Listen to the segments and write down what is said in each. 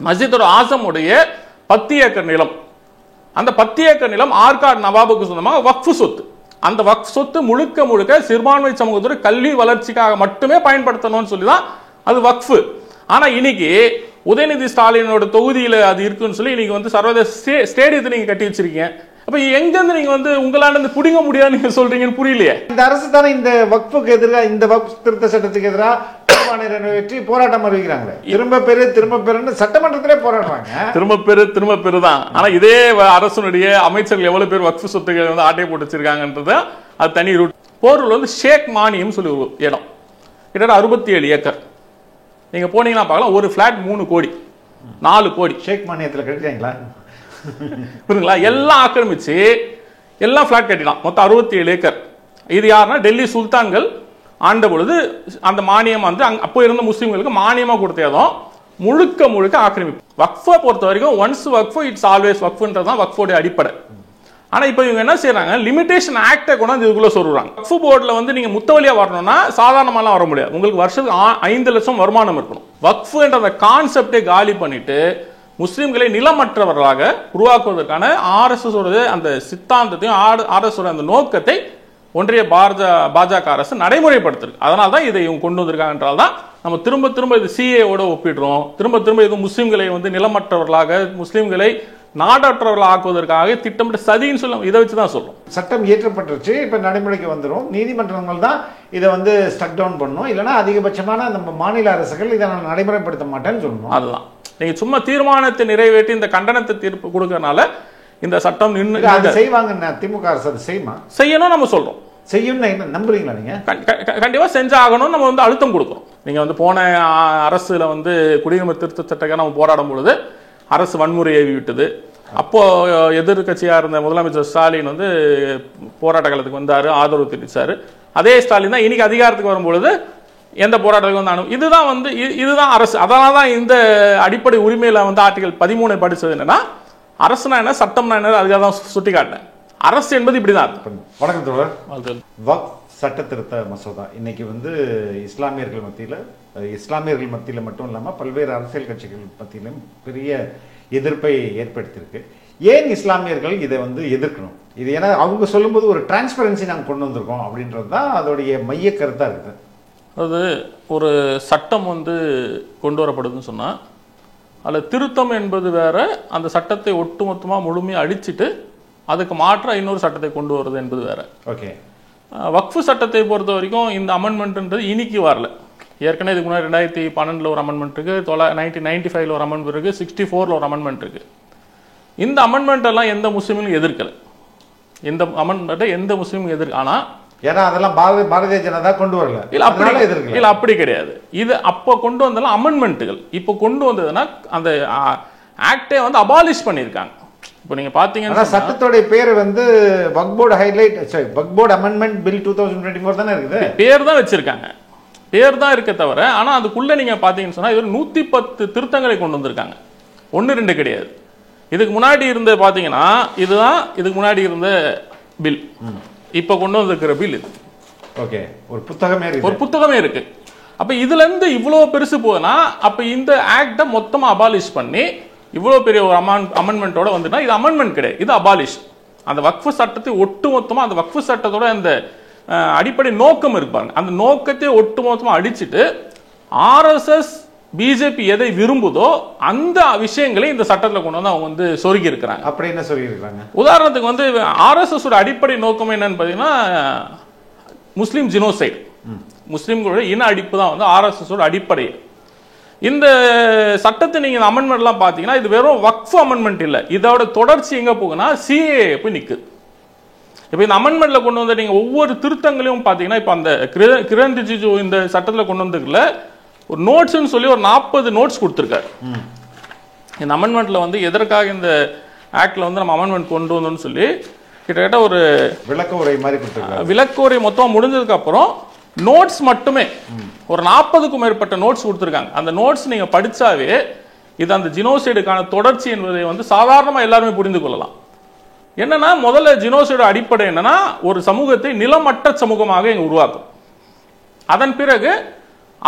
Masjidul ஆசமுடைய 10 acre நிலம், அந்த 10 acre நிலம் ஆற்காடு நவாபுக்கு சொந்தமாக வக்ஃப் சொத்து. அந்த வக்ஃப் சொத்து முழுக்க முழுக்க சிறுபான்மை சமூகத்தோட கல்வி வளர்ச்சிக்காக மட்டுமே பயன்படுத்தணும்னு சொல்லி தான் அது வக்ஃப். ஆனா இன்னைக்கு உதயநிதி ஸ்டாலினோட தொகுதியில அது இருக்குன்னு சொல்லி இன்னைக்கு வந்து சர்வதேச ஸ்டேடியத்தை நீங்க கட்டி வச்சிருக்கீங்க. அப்ப எங்க இருந்து நீங்க வந்து உங்களால இருந்து புடிங்க முடியாது நீங்க சொல்றீங்கன்னு புரியலையே. இந்த அரசு தானே இந்த வக்ஃபுக்கு எதிராக, இந்த வக்ஃப் திருத்த சட்டத்துக்கு எதிராக நிறைவேற்றி போராட்டம் அறிவிக்கிறாங்க. திரும்ப பெருன்னு சட்டமன்றத்திலே போராடுறாங்க. திரும்ப பெரு தான். ஆனா இதே அரசுடைய அமைச்சர்கள் எவ்வளவு பேர் வக்ஃப் சொத்துக்களை வந்து ஆட்டையை போட்டு வச்சிருக்காங்கன்றது அது தனி ரூட். போரூர்ல வந்து ஷேக் மானியம் சொல்லி ஒரு இடம், கிட்டத்தட்ட 67 ஏக்கர். நீங்க போனீங்கன்னா பார்க்கலாம், ஒரு பிளாட் 3 கோடி 4 கோடி. ஷேக் மானியத்தில் கட்டிட்டீங்களா? புரியுங்களா? எல்லாம் ஆக்கிரமிச்சு எல்லாம் பிளாட் கட்டிடலாம். மொத்தம் 67 ஏக்கர். இது யாருன்னா டெல்லி சுல்தான்கள் ஆண்ட பொழுது அந்த மானியம் வந்து அப்போ இருந்த முஸ்லீம்களுக்கு மானியமா கொடுத்ததும் முழுக்க முழுக்க ஆக்கிரமிப்பு. வக்ஃபை பொறுத்த வரைக்கும் ஒன்ஸ் வக்ஃப் இட்ஸ் ஆல்வேஸ் வக்ஃப்ன்றதுதான் வக்ஃபோட அடிப்படை. ஆனா இப்போ இவங்க என்ன செய்யறாங்க, லிமிடேஷன் ஆக்டை கொண்டாந்து இதுக்குள்ள சொல்றாங்க. வக்ஃப் போர்டுல வந்து நீங்க முத்தவலியா வரணும்னா சாதாரணமாலாம் வர முடியாது. உங்களுக்கு வருஷத்துக்கு 5 லட்சம் வருமானம் இருக்கணும். வக்ஃப்ன்ற அந்த கான்செப்டை காலி பண்ணிட்டு முஸ்லிம்களை நிலமற்றவர்களாக உருவாக்குவதற்கான ஆர்எஸ்எஸ் அந்த சித்தாந்தத்தையும் ஆர்எஸ் அந்த நோக்கத்தை ஒன்றிய பாஜக அரசு நடைமுறைப்படுத்திருக்கு. அதனால தான் இதை இவங்க கொண்டு வந்திருக்காங்க என்றால் தான் நம்ம திரும்ப இது சிஏஓட ஒப்பிடுறோம். திரும்ப இது முஸ்லிம்களை வந்து நிலமற்றவர்களாக, முஸ்லிம்களை நாடற்றவர்கள் ஆக்குவதற்காக திட்டமிட்ட சதின்னு சொல்ல இதை வச்சு தான் சொல்றோம். சட்டம் இயற்றப்பட்டுருச்சு, இப்ப நடைமுறைக்கு வந்துடும். நீதிமன்றங்கள் தான் இதை வந்து ஸ்டக் டவுன் பண்ணணும், இல்லைன்னா அதிகபட்சமான நம்ம மாநில அரசுகள் இதை நான் நடைமுறைப்படுத்த மாட்டேன்னு சொல்லணும். அதுதான் நீங்க சும்மா தீர்மானத்தை நிறைவேற்றி இந்த கண்டனத்தை தீர்ப்பு கொடுக்கறனால இந்த சட்டம் நின்று செய்வாங்க. திமுக அரசு அது செய்யணும் நம்ம சொல்றோம். செய்யும் நம்புறீங்களா நீங்க? கண்டிப்பா செஞ்சாகணும். நம்ம வந்து அழுத்தம் கொடுக்கிறோம். நீங்க வந்து போன அரசுல வந்து குடியுரிமை திருத்த சட்டத்தை நம்ம போராடும் பொழுது அரசு வன்முறை ஏவி விட்டது. அப்போ எதிர்கட்சியா இருந்த முதலமைச்சர் ஸ்டாலின் வந்து போராட்ட காலத்துக்கு வந்தாரு, ஆதரவு தெரிவிச்சாரு. அதே ஸ்டாலின் தான் இன்னைக்கு அதிகாரத்துக்கு வரும்பொழுது எந்த போராட்டத்துக்கு வந்து இதுதான் அரசு. அதனால தான் இந்த அடிப்படை உரிமையில வந்து ஆர்டிகல் 13 படிச்சது என்னன்னா, அரசுனா என்ன, சட்டம்னா என்ன, அதுக்காக தான் சுட்டி காட்டினேன். அரசு என்பது இப்படிதான். வணக்கம் தோழர். வக்ஃப் சட்ட திருத்த மசோதா இன்னைக்கு வந்து இஸ்லாமியர்கள் மத்தியில் மட்டும் இல்லாமல் பல்வேறு அரசியல் கட்சிகள் மத்தியிலும் பெரிய எதிர்ப்பை ஏற்படுத்தியிருக்கு. ஏன் இஸ்லாமியர்கள் இதை வந்து எதிர்க்கணும்? இது ஏன்னா அவங்க சொல்லும்போது ஒரு டிரான்ஸ்பரன்சி நாங்கள் கொண்டு வந்திருக்கோம் அப்படின்றது தான் அதோடைய மைய கருத்தாக இருக்குது. அது ஒரு சட்டம் வந்து கொண்டு வரப்படுதுன்னு சொன்னால் அதில் திருத்தம் என்பது வேற, அந்த சட்டத்தை ஒட்டுமொத்தமாக முழுமையாக அடிச்சுட்டு அதுக்கு மாற்ற இன்னொரு சட்டத்தை கொண்டு வருது என்பது வேற. ஓகே. வக்ஃபு சட்டத்தை பொறுத்த வரைக்கும் இந்த அமெண்ட்மெண்ட்ன்றது இன்னைக்கு வரல. ஏற்கனவே இதுக்கு முன்னாடி 2012 ஒரு அமெண்ட்மெண்ட் இருக்கு, 1995 ஒரு அமெண்ட்மெண்ட் இருக்கு, 64 ஒரு அமெண்ட்மெண்ட் இருக்கு. இந்த அமெண்ட்மெண்ட் எல்லாம் எந்த முஸ்லீமும் எதிர்க்கல. இந்த அமெண்ட்மெண்ட்டை எந்த முஸ்லீமும் எதிர்க்க. ஆனா ஏன்னா அதெல்லாம் பாரதிய ஜனதா கொண்டு வரல. இல்ல அப்படி கிடையாது. இது அப்போ கொண்டு வந்தாலும் அமெண்ட்மெண்ட்டுகள் இப்போ கொண்டு வந்ததுன்னா அந்த ஆக்டே வந்து அபாலிஷ் பண்ணியிருக்காங்க. இப்போ நீங்க பாத்தீங்கன்னா சட்டத்தோடைய பேர் வந்து வக்ஃப் போர்டு அமெண்ட்மெண்ட் பில் 2024 தானே இருக்குது. பேர் தான் வச்சிருக்காங்க, பேர் தான் இருக்க தவிர. ஆனா அதுக்குள்ள நீங்க பாத்தீங்கன்னு சொன்னா இது 110 திருத்தங்களை கொண்டு வந்திருக்காங்க. 1-2 கிடையாது. இதுக்கு முன்னாடி இருந்த பாத்தீங்கன்னா இதுதான் இதுக்கு முன்னாடி இருந்த பில், இப்ப கொண்டு வந்திருக்கிற பில் இது. ஓகே. ஒரு புத்தகமே இருக்கு. அப்ப இதுல இருந்து இவ்வளவு பெருசு போகுதுன்னா அப்ப இந்த ஆக்ட மொத்தமா அபாலிஷ் பண்ணி இவ்வளவு பெரிய ஒரு அமெண்ட்மெண்டோட வந்துட்டா இது அமெண்ட்மெண்ட் கிடையாது, இது அபாலிஷ். அந்த வக்ஃப் சட்டத்தை ஒட்டுமொத்தமா அந்த வக்ஃப் சட்டத்தோட அந்த அடிப்படை நோக்கம் இருப்பாங்க, அந்த நோக்கத்தை ஒட்டுமொத்தமா அடிச்சுட்டு ஆர்எஸ்எஸ் பிஜேபி எதை விரும்புதோ அந்த விஷயங்களை இந்த சட்டத்தில் கொண்டு வந்து அவங்க வந்து சொருகி இருக்கிறாங்க. அப்படி என்ன சொருகி இருக்காங்க? உதாரணத்துக்கு வந்து ஆர்எஸ்எஸ் அடிப்படை நோக்கம் என்னன்னு பாத்தீங்கன்னா முஸ்லீம் ஜினோசைட், முஸ்லீம்களோட இன அடிப்பு தான் வந்து ஆர்எஸ்எஸ் அடிப்படை. இந்த சட்டத்தை நீங்க அமெண்ட்மெண்ட்லாம் பாத்தீங்கன்னா இது வெறும் வக்ஃப் அமெண்ட்மெண்ட் இல்ல, இதோட தொடர்ச்சி எங்க போகுன்னா சிஏஏ போய் நிக்குது. இப்போ இந்த அமெண்ட்மெண்ட்ல கொண்டு வந்து நீங்க ஒவ்வொரு திருத்தங்களையும் பாத்தீங்கன்னா இப்போ அந்த கிரண் ரிஜிஜு இந்த சட்டத்தில் கொண்டு வந்ததுல ஒரு நோட்ஸ்னு சொல்லி ஒரு 40 நோட்ஸ் கொடுத்துருக்காரு. இந்த அமெண்ட்மெண்ட்ல வந்து எதற்காக இந்த ஆக்ட்ல வந்து நம்ம அமெண்ட்மெண்ட் கொண்டு வந்தோம்னு சொல்லி கிட்டத்தட்ட ஒரு விளக்க உரை மாதிரி கொடுத்துருக்காரு. விளக்க உரை மொத்தம் முடிஞ்சதுக்கு அப்புறம் நோட்ஸ் மட்டுமே ஒரு 40க்கும் மேற்பட்ட நோட்ஸ் கொடுத்துருக்காங்க. அந்த நோட்ஸ் நீங்க படிச்சாவே இது அந்த ஜினோசைடுக்கான தொடர்ச்சி என்பதை வந்து சாதாரணமா எல்லாருமே புரிந்து கொள்ளலாம். என்னன்னா முதல்ல ஜினோசைடு அடிப்படை என்னன்னா ஒரு சமூகத்தை நிலமற்ற சமூகமாக உருவாக்கும். அதன் பிறகு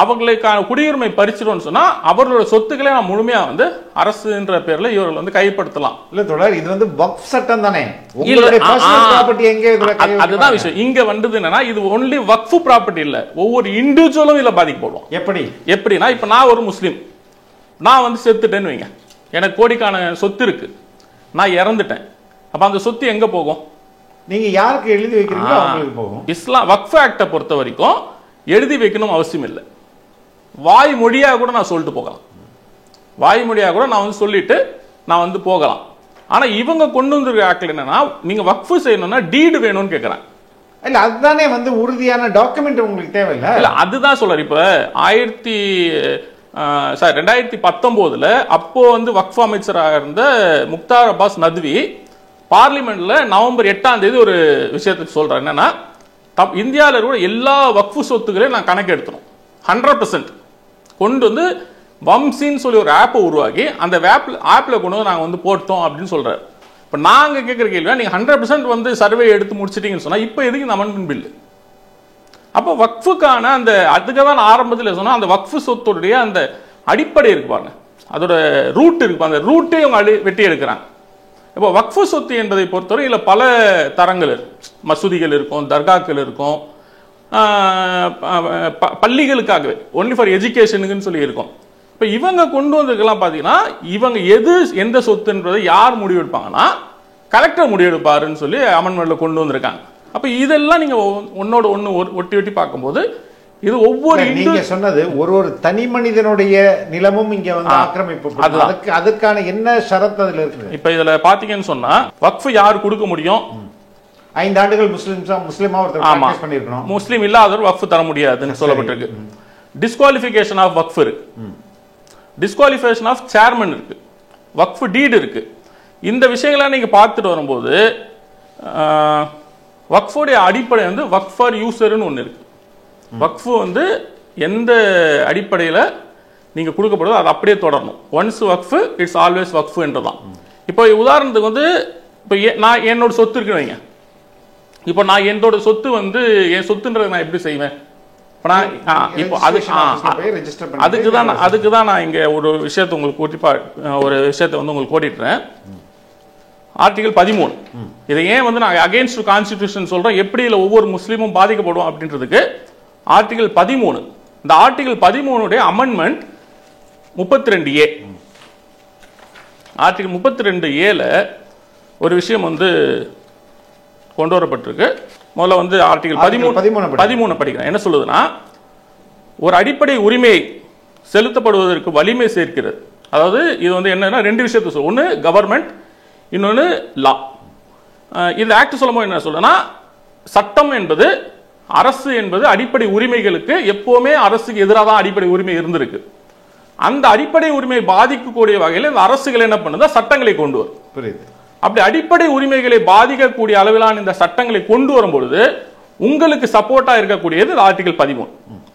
அவங்களுக்கான குடியுரிமை பறிச்சிடும்னு சொன்னா அவர்களோட சொத்துக்களை நான் முழுமையா வந்து அரசுன்ற பேர்ல இவர்கள் வந்து கைப்படுத்தலாம். இல்ல தொடர், இது வந்து வக்ஃப் சட்டம் தானே, உங்களுடைய பர்சனல் ப்ராப்பர்ட்டி எங்க இதுல கை வைக்க அதுதான் விஷயம். இங்க வந்தது என்னன்னா இது ஒன்லி வக்ஃப் ப்ராப்பர்ட்டி இல்ல, ஒவ்வொரு இண்டிவிஜுவலும் இதுல பாதிக்கப்படுவோம். எப்படின்னா இப்ப நான் ஒரு முஸ்லீம், நான் வந்து செத்துட்டேன்னு வைங்க, எனக்கு கோடிக்கான சொத்து இருக்கு, நான் இறந்துட்டேன், அப்ப அந்த சொத்து எங்க போகும்? நீங்க யாருக்கு எழுதி வைக்கிறீங்களோ அவங்களுக்கு போகும். இஸ்லாம் வக்ஃப் ஆக்டை பொறுத்த வரைக்கும் எழுதி வைக்கணும் அவசியம் இல்லை, வாய் மொழியா கூட நான் சொல்லிட்டு போகலாம், வாய் மொழியா கூட நான் வந்து சொல்லிட்டு நான் வந்து போகலாம். ஆனா இவங்க கொண்டு வந்திருக்க ஆக்ட் என்னன்னா நீங்க வக்ஃப் செய்யணும்னா டீடு வேணும்னு கேக்குறாங்க. இல்ல அதுதானே வந்து உறுதியான டாக்குமெண்ட் உங்களுக்கு தேவையில்லை. இல்ல அதுதான் சொல்றாரு. இப்ப 2019 அப்போ வந்து வக்ஃப் அமைச்சராக இருந்த முக்தார் அப்பாஸ் நத்வி பார்லிமெண்ட்ல நவம்பர் 8 ஒரு விஷயத்தை சொல்றாரு. என்னன்னா இந்தியாவில் இருக்கிற எல்லா வக்ஃப் சொத்துக்களையும் நான் கணக்கு எடுத்தணும், 100% கொண்டு வந்து வம்சின்னு சொல்லி ஒரு ஆப்பை உருவாக்கி அந்த ஆப்ல கொண்டு வந்து நாங்கள் வந்து போட்டோம் அப்படின்னு சொல்றாரு. இப்போ நாங்கள் கேட்குற கேள்வியா நீங்கள் 100% வந்து சர்வே எடுத்து முடிச்சிட்டீங்கன்னு சொன்னால் இப்போ எதுக்கு இந்த அமெண்ட்மெண்ட் பில்? அப்போ வக்ஃபுக்கான அந்த அதுக்கு தான் ஆரம்பத்தில் சொன்னால் அந்த வக்ஃபு சொத்துடைய அந்த அடிப்படை இருக்கு பாருங்க, அதோட ரூட் இருக்கு, அந்த ரூட்டே அவங்க வெட்டி எடுக்கிறாங்க. இப்போ வக்ஃபு சொத்து என்பதை பொறுத்தவரை இதில் பல தரங்கள் இருக்கும், மசூதிகள் இருக்கும், தர்காக்கள் இருக்கும், பள்ளிகளுக்காகவே ஒன்லி ஃபார் எஜுகேஷனுக்குன்னு சொல்லி இருக்கும். இப்போ இவங்க கொண்டு வந்ததுக்கெல்லாம் பார்த்தீங்கன்னா இவங்க எந்த சொத்துன்றதை யார் முடிவெடுப்பாங்கன்னா கலெக்டர் முடிவெடுப்பாருன்னு சொல்லி அமெண்ட்மெண்ட்ல கொண்டு வந்திருக்காங்க. அப்போ இதெல்லாம் நீங்க ஒன்னோட ஒன்று ஒட்டி ஒட்டி பார்க்கும்போது இது ஒவ்வொரு நீங்க சொன்னது ஒரு தனி மனிதனுடைய நிலமும் இங்க வந்து ஆக்கிரமிப்பு, அதுக்கான என்ன ஷரத்து அதுல இருக்கு? இப்ப இதுல பாத்தீங்கன்னு சொன்னா வக்ஃப் யார் கொடுக்க முடியும்? 5 ஆண்டுகள் முஸ்லிமா ஒருத்தர் பிராக்டீஸ் பண்ணிருக்கணும், முஸ்லீம் இல்லாதவர் வக்ஃப் தர முடியாதுன்னு சொல்லப்பட்டிருக்கு. டிஸ்குவாலிஃபிகேஷன் ஆஃப் வக்ஃப் இருக்கு, டிஸ்குவாலிஃபிகேஷன் ஆஃப் சேர்மன் இருக்கு, வக்ஃப் டீட் இருக்கு. இந்த விஷயங்களை நீங்க பார்த்துட்டு வரும்போது வக்ஃபோடைய அடிப்படை வந்து வக்ஃப் ஃபார் யூசர்னு ஒன்று இருக்கு. வக்ஃப் வந்து எந்த அடிப்படையில் நீங்க கொடுக்கப்படுதோ அது அப்படியே தொடரணும். ஒன்ஸ் வக்ஃப் இட்ஸ் ஆல்வேஸ் வக்ஃப் என்றுதான். இப்போ உதாரணத்துக்கு வந்து இப்போ நான் என்னோட சொத்து இருக்குன்னு வைங்க, இப்போ நான் என்னோட சொத்து வந்து என் சொத்துன்றதை நான் எப்படி செய்வேன்? இப்போ அதுக்கு தான் நான் இங்க ஒரு விஷயத்தை உங்களுக்கு ஒரு விஷயத்தை வந்து உங்களுக்கு ஓட்டிட்டுறேன். ஆர்டிகல் 13 இதை ஏன் வந்து நான் அகைன்ஸ்ட் கான்ஸ்டிடியூஷன் சொல்றேன், எப்படி இல்லை ஒவ்வொரு முஸ்லீமும் பாதிக்கப்படும் அப்படின்றதுக்கு ஆர்டிகல் 13. இந்த article 13 amendment 32A. Article 32A ஒரு விஷயம் வந்து கொண்டு வரப்பட்டிருக்கு. முதல்ல வந்து ஆர்டிகல் 13 படிக்கிறேன். என்ன சொல்லுதுன்னா, ஒரு அடிப்படை உரிமை செலுத்தப்படுவதற்கு வலிமை சேர்க்கிறது. அதாவது இது வந்து என்னன்னா 2 விஷயத்தை சொல்லும், ஒன்று கவர்மெண்ட், இன்னொன்று லா. இந்த ஆக்ட் சொல்லும்போது என்ன சொல்லுன்னா, சட்டம் என்பது அரசு என்பது அடிப்படை உரிமைகளுக்கு எப்பவுமே அரசுக்கு எதிராக தான் அடிப்படை உரிமை இருந்திருக்கு. அந்த அடிப்படை உரிமை பாதிக்கக்கூடிய வகையில் இந்த அரசுகள் என்ன பண்ணுதா சட்டங்களை கொண்டு வரும். புரியுது. அப்படி அடிப்படை உரிமைகளை பாதிக்கக்கூடிய அளவிலான இந்த சட்டங்களை கொண்டு வரும்பொழுது உங்களுக்கு சப்போர்ட்டா இருக்கக்கூடியது ஆர்டிகல் 13.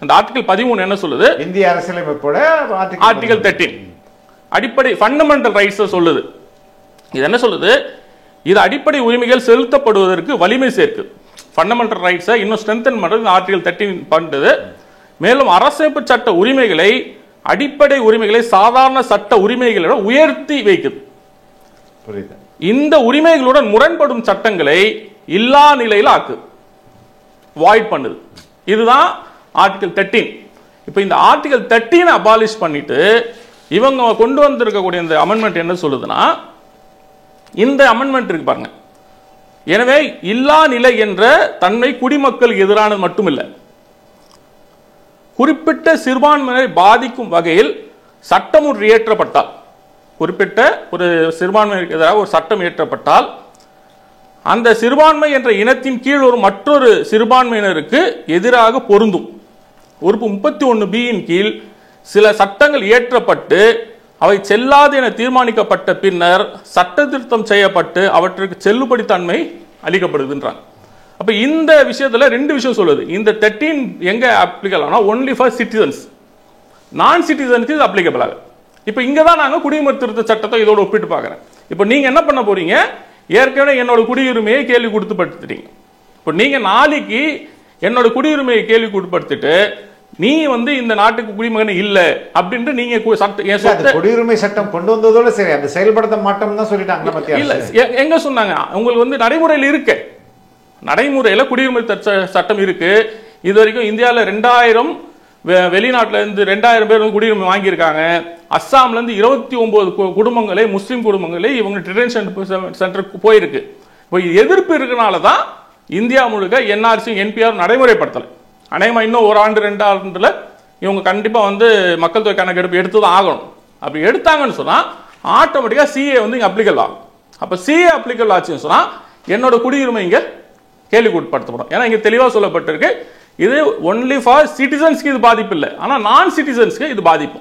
அந்த ஆர்டிகல் 13 என்ன சொல்லுது? இந்திய அரசியலமைப்போட ஆர்டிகல் 13 அடிப்படை ஃபண்டமெண்டல் ரைட்ஸ் சொல்லுது. இது என்ன சொல்லுது? இது அடிப்படை உரிமைகள் செலுத்தப்படுவதற்கு வலிமை சேர்க்கு. ஃபண்டமெண்டல் ரைட்ஸை இன்னும் ஸ்ட்ரென்தன் பண்றது ஆர்டிகல் 13 பண்ணுது. மேலும் அரசமைப்பு சட்ட உரிமைகளை அடிப்படை உரிமைகளை சாதாரண சட்ட உரிமைகளோட உயர்த்தி வைக்குது. புரியுது. இந்த உரிமைகளுடன் முரண்படும் சட்டங்களை இல்லா நிலையில் ஆக்கு, வாய்ட் பண்ணுது. இதுதான் ஆர்டிகல் 13. இப்போ இந்த ஆர்டிகல் 13 அபாலிஷ் பண்ணிட்டு இவங்க கொண்டு வந்திருக்கக்கூடிய இந்த அமெண்ட்மெண்ட் என்ன சொல்லுதுன்னா, இந்த அமெண்ட்மெண்ட் இருக்கு பாருங்க, எனவே இல்லா நிலை என்ற தன்மை குடிமக்களுக்கு எதிரானது மட்டுமில்லை, குறிப்பிட்ட சிறுபான்மையை பாதிக்கும் வகையில் சட்டம் ஒன்று இயற்றப்பட்டால், குறிப்பிட்ட ஒரு சிறுபான்மைக்கு எதிராக ஒரு சட்டம் இயற்றப்பட்டால் அந்த சிறுபான்மை என்ற இனத்தின் கீழ் ஒரு மற்றொரு சிறுபான்மையினருக்கு எதிராக பொருந்தும். உறுப்பு 31B கீழ் சில சட்டங்கள் இயற்றப்பட்டு அவை செல்லாது என தீர்மானிக்கப்பட்ட பின்னர் சட்ட திருத்தம் செய்யப்பட்டு அவற்றுக்கு செல்லுபடி தன்மை அளிக்கப்படுதுன்றாங்க. அப்ப இந்த விஷயத்துல 2 விஷயம் சொல்லுது. இந்த 13 எங்க அப்ளிகபிள் ஆனா ஒன்லி ஃபார் சிட்டிசன்ஸ், நான் சிட்டிசனுக்கு இது அப்ளிகபிள் ஆகுது. இப்ப இங்க தான் நாங்க குடியுரிமை திருத்த சட்டத்தை இதோட ஒப்பிட்டு பார்க்கறேன். இப்போ நீங்க என்ன பண்ண போறீங்க, ஏற்கனவே என்னோட குடியுரிமையை கேள்வி கொடுத்துப்படுத்திட்டீங்க. இப்போ நீங்க நாளைக்கு என்னோட குடியுரிமையை கேள்வி கொடுத்துட்டு நீ வந்து இந்த நாட்டுக்கு குடிமகன் இல்ல அப்படின்ட்டு நீங்க குடியுரிமை சட்டம் கொண்டு வந்ததோட சரி அந்த செயல்படுத்த மாட்டோம் தான் சொல்லிட்டாங்க. இல்ல எங்க சொன்னாங்க, உங்களுக்கு வந்து நடைமுறையில் இருக்கு, நடைமுறையில குடியுரிமை சட்டம் இருக்கு. இது வரைக்கும் இந்தியாவில் 2000 வெளிநாட்டுல இருந்து 2000 பேர் வந்து குடியுரிமை வாங்கியிருக்காங்க. அஸ்ஸாம்ல இருந்து 29 குடும்பங்களே முஸ்லீம் குடும்பங்களே இவங்க டிடென்ஷன் சென்டருக்கு போயிருக்கு. இப்போ எதிர்ப்பு இருக்கனால தான் இந்தியா முழுக்க என்ஆர்சி என்பிஆர் நடைமுறைப்படுத்தலை. அநேகமா இன்னும் ஒரு ஆண்டு 2 ஆண்டுல இவங்க கண்டிப்பா வந்து மக்கள் தொகை கணக்கெடுப்பு எடுத்துதான் ஆகணும். அப்படி எடுத்தாங்கன்னு சொன்னா ஆட்டோமேட்டிக்கா சிஏ வந்து இங்க அப்ளிகல் ஆகும். அப்ப சிஏ அப்ளிகல் ஆச்சுன்னு சொன்னா என்னோட குடியுரிமை இங்க கேள்விக்கு உட்படுத்தப்படும். ஏன்னா இங்க தெளிவா சொல்லப்பட்டிருக்கு, இது ஒன்லி ஃபார் சிட்டிசன்ஸ்க்கு இது பாதிப்பு இல்லை, ஆனா நான் சிட்டிசன்ஸ்க்கு இது பாதிப்பு.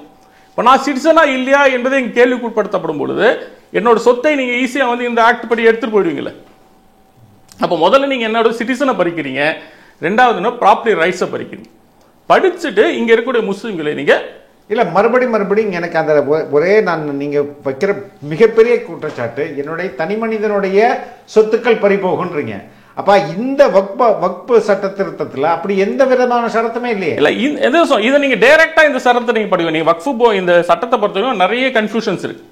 இப்போ நான் சிட்டிசனா இல்லையா என்பதை இங்க கேள்விக்கு உட்படுத்தப்படும் பொழுது என்னோட சொத்தை நீங்க ஈஸியா வந்து இந்த ஆக்ட் படி எடுத்துட்டு போயிடுவீங்களே. அப்போ முதல்ல நீங்க என்னோட சிட்டிசனை பறிக்கிறீங்க, ரெண்டாவது ப்ராப்பர்ட்டி ரைட்ஸை பறிக்கிறீங்க. படிச்சுட்டு இங்க இருக்கக்கூடிய முஸ்லிம்களை நீங்க இல்ல மறுபடியும் எனக்கு அந்த ஒரே நான் நீங்க வைக்கிற மிகப்பெரிய குற்றச்சாட்டு என்னுடைய தனி மனிதனுடைய சொத்துக்கள் பறிபோகுன்றீங்க. அப்ப இந்த வக்பு சட்ட திருத்தத்துல அப்படி எந்த விதமான சட்டமே இல்லையே. இல்ல இதை நீங்க டைரக்டா இந்த சட்டத்தை நீங்க படிக்க, நீங்க வக்ஃபு இந்த சட்டத்தை பொறுத்தவரைக்கும் நிறைய கன்ஃபியூஷன்ஸ் இருக்கு.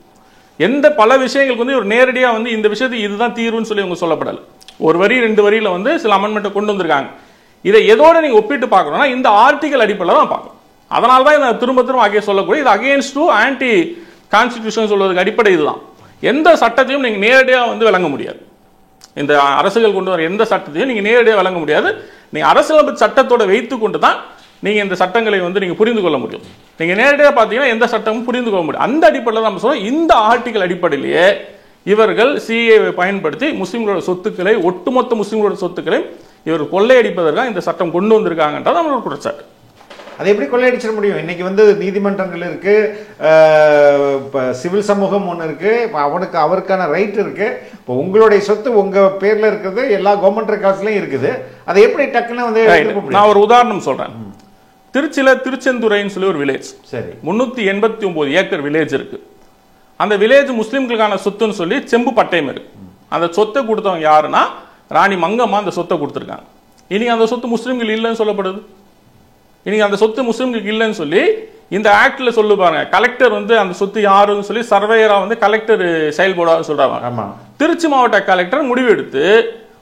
எந்த பல விஷயங்களுக்கு வந்து ஒரு நேரடியா வந்து இந்த விஷயத்துக்கு இதுதான் தீர்வுன்னு சொல்லி அவங்க சொல்லப்படல. ஒரு வரி 2 வரியில வந்து சில அமெண்ட்மெண்ட் கொண்டு வந்திருக்காங்க. இதை எதோட நீங்க ஒப்பிட்டு பார்க்கணும்னா இந்த ஆர்டிகல் அடிப்படையில் தான் பார்க்கணும். அதனால தான் இதை திரும்ப ஆகிய சொல்லக்கூடிய இது அகெயின்ஸ்ட் டு ஆன்டி கான்ஸ்டிடியூஷன் சொல்வதற்கு அடிப்படை இதுதான். எந்த சட்டத்தையும் நீங்க நேரடியாக வந்து விளங்க முடியாது. இந்த அரசுகள் கொண்டு வர எந்த சட்டத்தையும் நீங்க நேரடியாக வழங்க முடியாது. நீங்க அரசியலமைப்பு சட்டத்தோட வைத்துக் கொண்டு தான் நீங்க இந்த சட்டங்களை வந்து நீங்க புரிந்து கொள்ள முடியும். நீங்க நேரடியாக பார்த்தீங்கன்னா எந்த சட்டமும் புரிந்து கொள்ள முடியும். அந்த அடிப்படையில் நம்ம சொல்றோம், இந்த ஆர்டிகல் அடிப்படையிலேயே இவர்கள் சிஏவை பயன்படுத்தி முஸ்லிம்களோட சொத்துக்களை, ஒட்டுமொத்த முஸ்லிம்களோட சொத்துக்களை இவர் கொள்ளையடிப்பதற்காக இந்த சட்டம் கொண்டு வந்திருக்காங்கன்றது நம்மளோட குற்றச்சாட்டு. அதை எப்படி கொள்ளையடிச்சிட முடியும்? இன்னைக்கு வந்து நீதிமன்றங்கள் இருக்கு, சிவில் சமூகம் ஒன்று இருக்கு, அவருக்கான ரைட் இருக்கு. இப்போ உங்களுடைய சொத்து உங்க பேர்ல இருக்கிறது எல்லா கவர்மெண்ட் ரெக்கார்ட்ஸ்லயும் இருக்குது. அதை எப்படி டக்குன்னு வந்து நான் ஒரு உதாரணம் சொல்றேன். திருச்சியில திருச்செந்துறைன்னு சொல்லி ஒரு வில்லேஜ், சரி 389 ஏக்கர் வில்லேஜ் இருக்கு. அந்த வில்லேஜ் முஸ்லிம்களுக்கான சொத்துன்னு சொல்லி செம்பு பட்டயம் இருக்கு. அந்த சொத்தை கொடுத்தவங்க யாருன்னா ராணி மங்கம்மா அந்த சொத்தை கொடுத்துருக்காங்க. இன்னைக்கு அந்த சொத்து முஸ்லிம்கள் இல்லைன்னு சொல்லப்படுது. இன்னைக்கு அந்த சொத்து முஸ்லிம்களுக்கு இல்லைன்னு சொல்லி இந்த ஆக்ட்ல சொல்லு பாருங்க, கலெக்டர் வந்து அந்த சொத்து யாருன்னு சொல்லி சர்வேயரா வந்து கலெக்டர் செயல்படாதுன்னு சொல்றாங்க. திருச்சி மாவட்ட கலெக்டர் முடிவு எடுத்து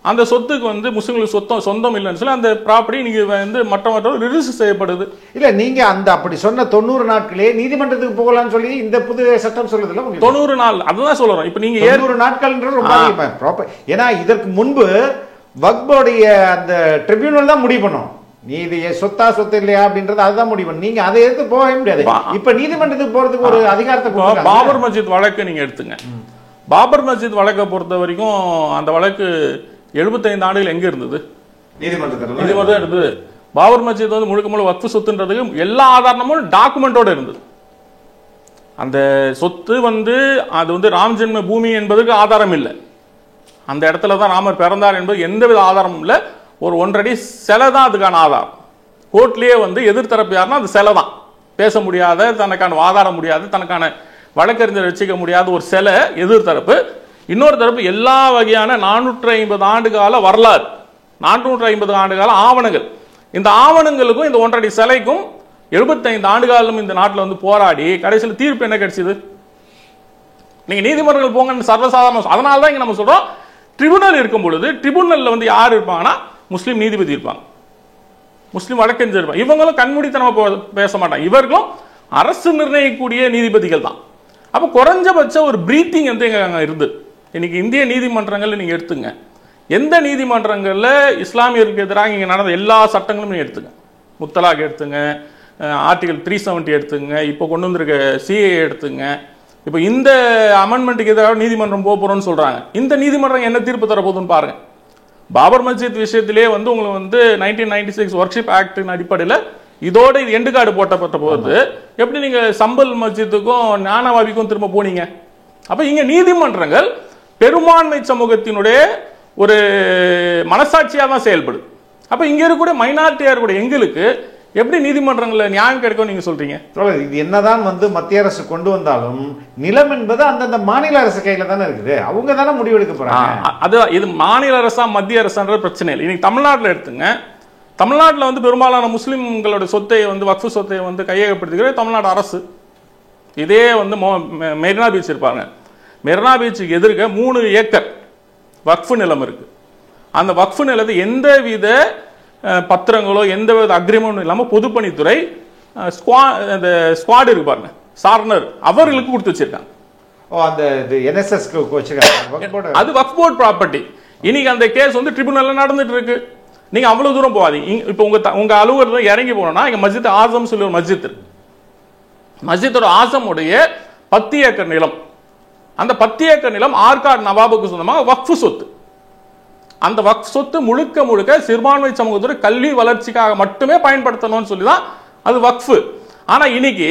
அந்த சொத்துக்கு வந்து முஸ்லிம்களுக்கு சொந்தம் இல்லைன்னு சொல்லி அந்த ப்ராப்பர்ட்டி நீங்க வந்து மற்ற ரிஜிஸ்டர் செய்யப்படுது. இல்ல நீங்க அந்த அப்படி சொன்ன 90 நாட்களே நீதிமன்றத்துக்கு போகலாம்னு சொல்லி இந்த புது சட்டம் சொல்லுதுல 90 நாள் அதுதான் சொல்றோம். இப்ப நீங்க 90 நாட்கள்ன்றது ரொம்ப ப்ராப்பர். ஏன்னா இதற்கு முன்பு வக்போடைய அந்த ட்ரிபியூனல் தான் முடிவு பண்ணும், நீ இது சொத்தா சொத்து இல்லையா அப்படின்றது அதுதான் முடிவு. நீங்க அதை எடுத்து போக முடியாது. இப்ப நீதிமன்றத்துக்கு போறதுக்கு ஒரு அதிகாரத்தை. பாபர் மஸ்ஜித் வழக்கு நீங்க எடுத்துங்க. பாபர் மஸ்ஜித் வழக்கை பொறுத்த வரைக்கும் அந்த வழக்கு 75 ஆண்டுகள் எங்க இருந்தது? நீதிமன்றம் இருந்தது. பாபர் மஸ்ஜித் வந்து முழுக்க முழுக்க வக்ஃப் சொத்துன்றதுக்கு எல்லா ஆதாரமும் டாக்குமெண்டோட இருந்தது. அந்த சொத்து வந்து அது வந்து ராம் ஜென்ம பூமி என்பதற்கு ஆதாரம் இல்லை. அந்த இடத்துல தான் ராமர் பிறந்தார் என்பது எந்தவித ஆதாரமும் இல்லை. ஒரு 1.5 அடி சிலை தான் அதுக்கான ஆதாரம். கோர்ட்லயே வந்து எதிர்த்தரப்பு யாருன்னா அது சிலை தான், பேச முடியாத, தனக்கான வாதாட முடியாது, தனக்கான வழக்கறிஞர் வச்சுக்க முடியாத ஒரு சிலை எதிர்த்தரப்பு. இன்னொரு தரப்பு எல்லா வகையான 450 ஆண்டு கால வரலாறு, 450 ஆண்டு கால ஆவணங்கள். இந்த ஆவணங்களுக்கும் இந்த 1.5 அடி சிலைக்கும் 75 ஆண்டு காலம் இந்த நாட்டில் வந்து போராடி கடைசியில் தீர்ப்பு என்ன கிடைச்சது? நீங்க நீதிமன்றங்கள் போங்க சர்வசாதாரணம். அதனால தான் இங்க நம்ம சொல்றோம், ட்ரிபியூனல் இருக்கும் பொழுது ட்ரிபியூனல்ல வந்து யார் இருப்பாங்கன்னா முஸ்லீம் நீதிபதி இருப்பாங்க, முஸ்லீம் வழக்கறிஞர் இருப்பாங்க. இவங்களும் கண்மூடித்தனமா பேச மாட்டாங்க. இவர்களும் அரசு நிர்ணயிக்கக்கூடிய நீதிபதிகள் தான். அப்போ குறைஞ்சபட்ச ஒரு பிரீத்திங் வந்து எங்க இருந்து. இன்னைக்கு இந்திய நீதிமன்றங்கள் நீங்க எடுத்துங்க, எந்த நீதிமன்றங்கள்ல இஸ்லாமியருக்கு எதிராக இங்க நடந்த எல்லா சட்டங்களும் நீங்க எடுத்துங்க. முத்தலாக் எடுத்துங்க, ஆர்டிகல் 370 எடுத்துங்க, இப்போ கொண்டு வந்திருக்க சிஏ எடுத்துங்க. இப்போ இந்த அமெண்ட்மெண்ட்டுக்கு எதிராக நீதிமன்றம் போறோம்னு சொல்றாங்க. இந்த நீதிமன்றம் என்ன தீர்ப்பு தர போகுதுன்னு பாருங்க. பாபர் மஸ்ஜித் விஷயத்திலே வந்து உங்களுக்கு வந்து 1996 ஒர்க்ஷிப் ஆக்டின் அடிப்படையில் இதோட இது எண்டு கார்டு போட்டப்பட்ட போது எப்படி நீங்க சம்பல் மஸ்ஜித்துக்கும் ஞானவாபிக்கும் திரும்ப போனீங்க? அப்ப இங்க நீதிமன்றங்கள் பெரும்பான்மை சமூகத்தினுடைய ஒரு மனசாட்சியா தான் செயல்படுது. அப்ப இங்க இருக்கக்கூடிய மைனாரிட்டியா இருக்கக்கூடிய எங்களுக்கு எப்படி நீதிமன்றங்கள்ல நியாயம் கிடைக்கும் நீங்க சொல்றீங்க? இது என்னதான் வந்து மத்திய அரசு கொண்டு வந்தாலும் நிலம் என்பது அந்தந்த மாநில அரசு கையில தானே இருக்குது, அவங்க தானே முடிவெடுக்க போறாங்க. அது இது மாநில அரசா மத்திய அரசான்ற பிரச்சனை இல்லை. இன்னைக்கு தமிழ்நாட்டில் எடுத்துங்க, தமிழ்நாட்டில் வந்து பெரும்பாலான முஸ்லிம்களோட சொத்தை வந்து வக்ஃபு சொத்தை வந்து கையகப்படுத்துகிற தமிழ்நாடு அரசு. இதே வந்து மெரினா பீச் இருப்பாங்க, மெரினா பீச்சுக்கு எதிர்க்க 3 ஏக்கர் வக்ஃபு நிலம் இருக்கு. அந்த வக்ஃபு நிலத்தை எந்தவித பத்திரங்களோ எந்தவித அக்ரிமெண்ட்டும் இல்லாமல் பொதுப்பணித்துறை அந்த ஸ்குவாட் இருக்கு பாருங்க, சார்னர், அவர்களுக்கு கொடுத்து வச்சிருக்காங்க. அந்த NSS வச்சிருக்காங்க. அது வக்ஃப் போர்ட் ப்ராப்பர்ட்டி. இன்னைக்கு அந்த கேஸ் வந்து ட்ரிபுனல்ல நடந்துட்டு இருக்கு. நீங்க அவ்வளவு தூரம் போகாதீங்க. இப்போ உங்க அலுவலகம் இறங்கி போனோம்னா இங்க மஸ்ஜித் ஆசம் சொல்லி ஒரு மஸ்ஜித் இருக்கு. மஸ்ஜித்தோட ஆசமுடைய 10 ஏக்கர் நிலம், அந்த 10 ஏக்கர் நிலம் ஆற்காடு நவாபுக்கு சொந்தமாக வக்ஃபு சொத்து. அந்த வக்ஃப் சொத்து முழுக்க முழுக்க சிறுபான்மை சமூகத்தோட கல்வி வளர்ச்சிக்காக மட்டுமே பயன்படுத்தணும்னு சொல்லிதான் அது வக்ஃபு. ஆனா இன்னைக்கு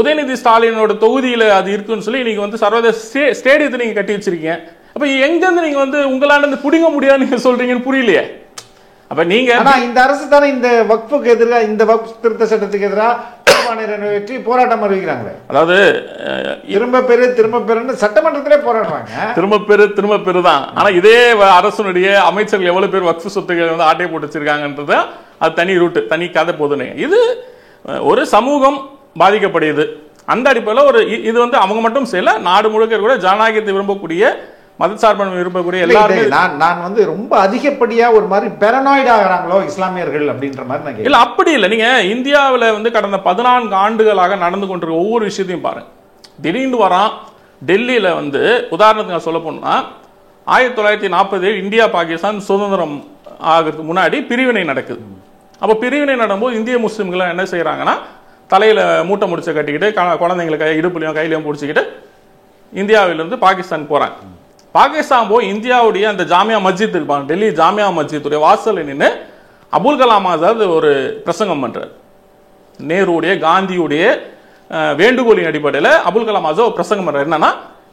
உதயநிதி ஸ்டாலினோட தொகுதியில அது இருக்குன்னு சொல்லி இன்னைக்கு வந்து சர்வதேச ஸ்டேடியத்தை நீங்க கட்டி வச்சிருக்கீங்க. அப்ப எங்க இருந்து நீங்க வந்து உங்களால இருந்து புடிங்க முடியாது நீங்க சொல்றீங்கன்னு புரியலையே. அப்ப நீங்க இந்த அரசு தானே இந்த வக்ஃபுக்கு எதிராக, இந்த வக்ஃப் திருத்த சட்டத்துக்கு எதிராக நிறைவேற்றி போராட்டம் அறிவிக்கிறாங்களே. அதாவது திரும்ப பெருன்னு சட்டமன்றத்திலே போராடுறாங்க. திரும்ப பெருதான். ஆனா இதே அரசுடைய அமைச்சர்கள் எவ்வளவு பேர் வக்ஃபு சொத்துக்களை வந்து ஆட்டையை போட்டு வச்சிருக்காங்கன்றது அது தனி ரூட், தனி கதை போதுன்னு. இது ஒரு சமூகம் பாதிக்கப்படுது. அந்த அடிப்படையில் இது வந்து அவங்க மட்டும் செய்யல, நாடு முழுக்க கூட ஜனநாயகத்தை விரும்பக்கூடிய மதசார்பு விரும்பக்கூடிய எல்லாருமே. நான் வந்து ரொம்ப அதிகப்படியா ஒரு மாதிரி பெரனாய்டு ஆகிறாங்களோ இஸ்லாமியர்கள் அப்படின்ற மாதிரி. இல்ல அப்படி இல்லை. நீங்க இந்தியாவில் வந்து கடந்த 14 ஆண்டுகளாக நடந்து கொண்டிருக்க ஒவ்வொரு விஷயத்தையும் பாருங்க. திடீர்னு வரான் டெல்லியில வந்து உதாரணத்துக்கு நான் சொல்ல போனா 1947 இந்தியா பாகிஸ்தான் சுதந்திரம் ஆகிறதுக்கு முன்னாடி பிரிவினை நடக்குது. அப்போ பிரிவினை நடக்கும்போது இந்திய முஸ்லிம்கள் என்ன செய்யறாங்கன்னா தலையில மூட்டை முடிச்ச கட்டிக்கிட்டு குழந்தைங்களுக்கு இடுப்புலையும் கையிலையும் பிடிச்சிக்கிட்டு இந்தியாவிலிருந்து பாகிஸ்தான் போறாங்க. பாகிஸ்தான் போய் இந்தியாவுடைய அந்த ஜாமியா மஸ்ஜித் இருப்பாங்க, டெல்லி ஜாமியா மஸ்ஜித்துடைய வாசல் நின்று அபுல் கலாம் ஆசாத் ஒரு பிரசங்கம் பண்றார். நேருடைய காந்தியுடைய வேண்டுகோளின் அடிப்படையில் அபுல் கலாம் ஆசாத் ஒரு பிரசங்கம் பண்றார். என்னன்னா,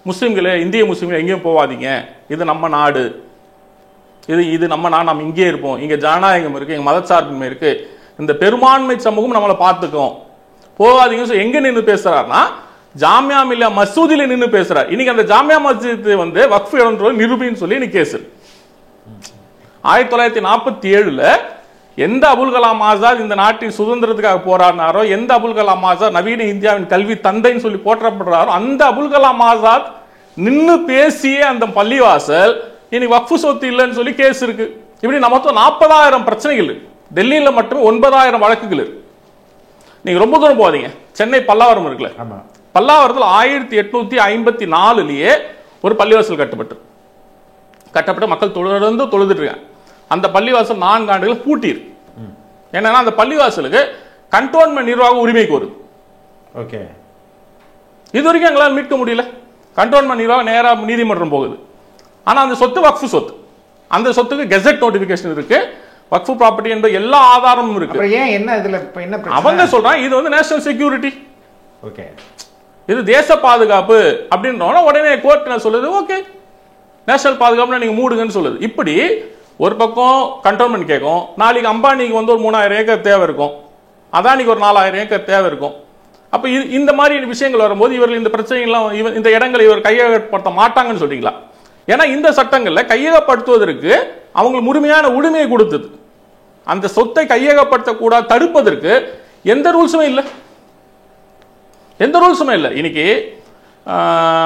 முஸ்லிம்களே, இந்திய முஸ்லிம்கள் எங்கேயும் போவாதீங்க, இது நம்ம நாடு, இது நம்ம நாடு, நம்ம இங்கே இருப்போம், இங்க ஜனநாயகம் இருக்கு, இங்க மதச்சார்பின்மை இருக்கு, இந்த பெரும்பான்மை சமூகம் நம்மளை பார்த்துக்கும், போகாதீங்க. எங்க நின்று பேசுறாருன்னா ஜாமியா மில்லியா மசூதியில நின்று பேசுறாரு. இன்னைக்கு அந்த ஜாமியா மஸ்ஜித் வந்து வக்ஃப் இடம் நிரூபின்னு சொல்லி இன்னைக்கு கேஸ். 1947 எந்த அபுல் கலாம் ஆசாத் இந்த நாட்டின் சுதந்திரத்துக்காக போராடினாரோ, எந்த அபுல் கலாம் ஆசாத் நவீன இந்தியாவின் கல்வி தந்தைன்னு சொல்லி போற்றப்படுறாரோ, அந்த அபுல் கலாம் ஆசாத் நின்று பேசிய அந்த பள்ளிவாசல் இன்னைக்கு வக்ஃபு சொத்து இல்லைன்னு சொல்லி கேஸ் இருக்கு. இப்படி மொத்தம் 40,000 பிரச்சனைகள் இருக்கு. டெல்லியில மட்டுமே 9,000 வழக்குகள் இருக்கு. நீங்க ரொம்ப தூரம் போகாதீங்க, சென்னை பல்லாவரம் இருக்குல்ல, பல்லாவரத்தில் 1854 ஒரு பள்ளிவாசல் கட்டப்பட்டு மக்கள் தொடர்ந்து தொழுதுட்டு இருக்காங்க. அந்த பள்ளிவாசல் 4 ஆண்டுகள் பூட்டி இருக்கு. என்னன்னா, அந்த பள்ளிவாசலுக்கு கண்டோன்மெண்ட் நிர்வாக உரிமைக்கு வருது. ஓகே, இது வரைக்கும் எங்களால் மீட்க முடியல. கண்டோன்மெண்ட் நிர்வாகம் நேராக நீதிமன்றம் போகுது. ஆனா அந்த சொத்து வக்ஃபு சொத்து, அந்த சொத்துக்கு கெசட் நோட்டிபிகேஷன் இருக்கு, வக்ஃபு ப்ராப்பர்ட்டி என்ற எல்லா ஆதாரமும் இருக்கு. அவங்க சொல்றாங்க இது வந்து நேஷனல் செக்யூரிட்டி, ஓகே, இது தேச பாதுகாப்பு அப்படின்றோம்னா உடனே கோர்ட் சொல்லுது ஓகே நேஷனல் பாதுகாப்புனா நீங்க மூடுங்கன்னு சொல்லுது. இப்படி ஒரு பக்கம் கண்டோன்மெண்ட் கேட்கும், நாளைக்கு அம்பானிக்கு வந்து ஒரு 3000 ஏக்கர் தேவை இருக்கும், அதானிக்கு ஒரு 4000 ஏக்கர் தேவை இருக்கும். அப்ப இந்த மாதிரி விஷயங்கள் வரும்போது இவர்கள் இந்த பிரச்சனைகள்லாம் இந்த இடங்களை இவர் கையகப்படுத்த மாட்டாங்கன்னு சொல்றீங்களா? ஏன்னா இந்த சட்டங்கள்ல கையகப்படுத்துவதற்கு அவங்களுக்கு முழுமையான உரிமையை கொடுத்தது. அந்த சொத்தை கையகப்படுத்த கூடாது தடுப்பதற்கு எந்த ரூல்ஸுமே இல்லை, எந்த ரூல்ஸுமே இல்லை. இன்னைக்கு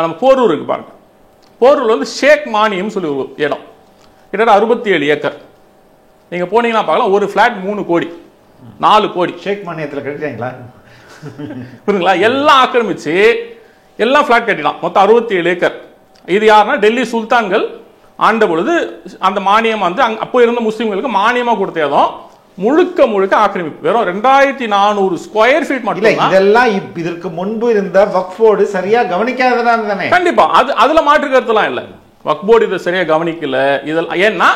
நம்ம போரூர் இருக்கு பாருங்க, போரூர் வந்து ஷேக் மானியம் சொல்லி ஒரு இடம், கிட்டத்தட்ட 67 ஏக்கர். நீங்க போனீங்கன்னா பார்க்கலாம், ஒரு பிளாட் 3 கோடி 4 கோடி. ஷேக் மானியத்தில் கட்டிட்டீங்களா? புரியுங்களா? எல்லாம் ஆக்கிரமிச்சு எல்லாம் பிளாட் கட்டிடலாம். மொத்தம் 67 ஏக்கர். இது யாருன்னா டெல்லி சுல்தான்கள் ஆண்ட பொழுது அந்த மானியம் வந்து அப்போ இருந்த முஸ்லிம்களுக்கு மானியமா கொடுத்த இடம் முழுக்க முழுக்க ஆக்கிரமிப்பு. வெறும் 2400 ஸ்கொயர் ஃபீட் மட்டும். இதெல்லாம் இதற்கு முன்பு இருந்த வக்ஃப் போர்டு சரியா கவனிக்காததான் தானே? கண்டிப்பா, அதுல மாற்று கருத்துலாம் இல்ல. வக்ஃப் போர்டு இதை சரியா கவனிக்கல. இதெல்லாம் ஏன்னா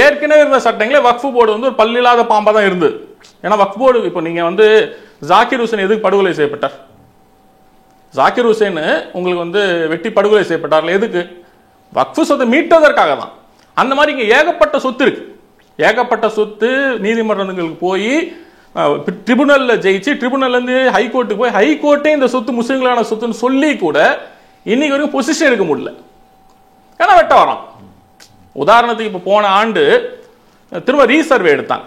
ஏற்கனவே இருந்த சட்டங்களே வக்ஃப் போர்டு வந்து ஒரு பல்லில்லாத பாம்பா தான் இருந்தது. ஏன்னா வக்ஃப் போர்டு இப்போ நீங்க வந்து ஜாகிர் ஹுசேன் எதுக்கு படுகொலை செய்யப்பட்டார்? ஜாகிர் ஹுசேன் உங்களுக்கு வந்து வெட்டி படுகொலை செய்யப்பட்டார் எதுக்கு? வக்ஃப் சொத்தை மீட்டதற்காக தான். அந்த மாதிரி இங்க ஏகப்பட்ட சொத்து இருக்கு, ஏகப்பட்ட சொத்து. நீதிமன்றங்களுக்கு போய் ட்ரிபுனல்ல ஜெயிச்சு, ட்ரிபுனல்ல இருந்து ஹைகோர்ட்டுக்கு போய் ஹைகோர்ட்டே இந்த சொத்து முஸ்லிம்களான சொத்துன்னு சொல்லி கூட இன்னைக்கு வரைக்கும் பொசிஷன் எடுக்க முடியல. ஏன்னா வெட்ட வரான். உதாரணத்துக்கு இப்போ போன ஆண்டு திரும்ப ரீசர்வே எடுத்தாங்க.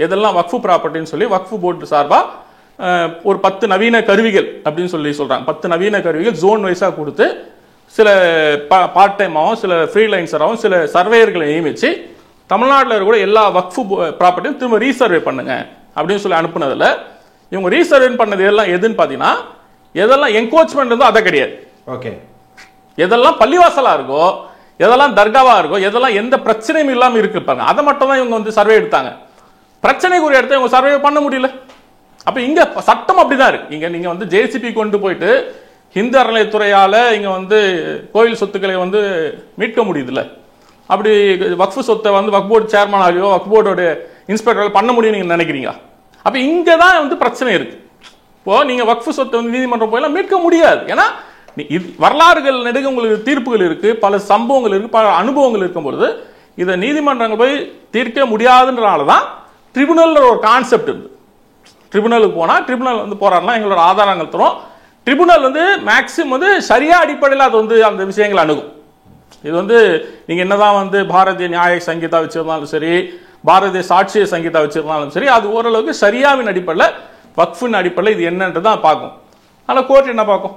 எதெல்லாம் வக்ஃபு ப்ராப்பர்ட்டின்னு சொல்லி வக்ஃபு போர்டு சார்பா ஒரு 10 நவீன கருவிகள் அப்படின்னு சொல்றாங்க. 10 நவீன கருவிகள் ஜோன் வைஸா கொடுத்து சில பார்ட் டைமாகவும் சில ஃப்ரீலைன்சராகவும் சில சர்வேயர்களை நியமிச்சு தமிழ்நாட்டில் கூட எல்லா வக்ஃபு ப்ராப்பர்ட்டியும் திரும்ப ரீசர்வே பண்ணுங்க அப்படின்னு சொல்லி அனுப்புனதுல இவங்க ரீசர்வே பண்ணது எல்லாம் எதுன்னு பார்த்தீங்கன்னா எதெல்லாம் என்கோச்மெண்ட் இருந்தோ அதை கிடையாது. ஓகே, எதெல்லாம் பள்ளிவாசலா இருக்கோ, எதெல்லாம் தர்காவா இருக்கோ, எதெல்லாம் எந்த பிரச்சனையும் இல்லாமல் இருக்கு பாருங்க, அதை மட்டும் தான் இவங்க வந்து சர்வே எடுத்தாங்க. பிரச்சனைக்குரிய இடத்த இவங்க சர்வே பண்ண முடியல. அப்ப இங்க சட்டம் அப்படிதான் இருக்கு. இங்க நீங்க வந்து ஜேசிபி கொண்டு போயிட்டு இந்து அறநிலையத்துறையால இங்க வந்து கோயில் சொத்துக்களை வந்து மீட்க முடியுதுல்ல, அப்படி வக்ஃபு சொத்தை வந்து வக்ஃப் போர்டு சேர்மனாலையோ வக்ஃப் போர்டோட இன்ஸ்பெக்டரால் பண்ண முடியும் நீங்க நினைக்கிறீங்களா? அப்ப இங்க தான் வந்து பிரச்சனை இருக்கு. இப்போ நீங்க வக்ஃபு சொத்தை வந்து நீதிமன்றம் போயெல்லாம் மீட்க முடியாது. ஏன்னா வரலாறுகள் நெடுக உங்களுக்கு தீர்ப்புகள் இருக்கு, பல சம்பவங்கள் இருக்கு, பல அனுபவங்கள் இருக்கும் பொழுது இதை நீதிமன்றங்கள் போய் தீர்க்க முடியாதுன்றனாலதான் ட்ரிபுனல் ஒரு கான்செப்ட் இருக்கு. ட்ரிபுனலுக்கு போனா ட்ரிபுனல் வந்து போராடலாம், எங்களோட ஆதாரங்கள் தரும். ட்ரிபுனல் வந்து மேக்சிமம் வந்து சரியா அடிப்படையில் அது வந்து அந்த விஷயங்களை அணுகும். இது வந்து நீங்க என்னதான் வந்து பாரதிய நியாய சங்கீதா வச்சிருந்தாலும் சரி, பாரதிய சாட்சிய சங்கீதா வச்சிருந்தாலும் சரி, அது ஓரளவுக்கு சரியாவின் அடிப்படையில் வக்ஃபின் அடிப்படையில் இது என்னன்றதான் பார்க்கும். ஆனா கோர்ட் என்ன பார்க்கும்?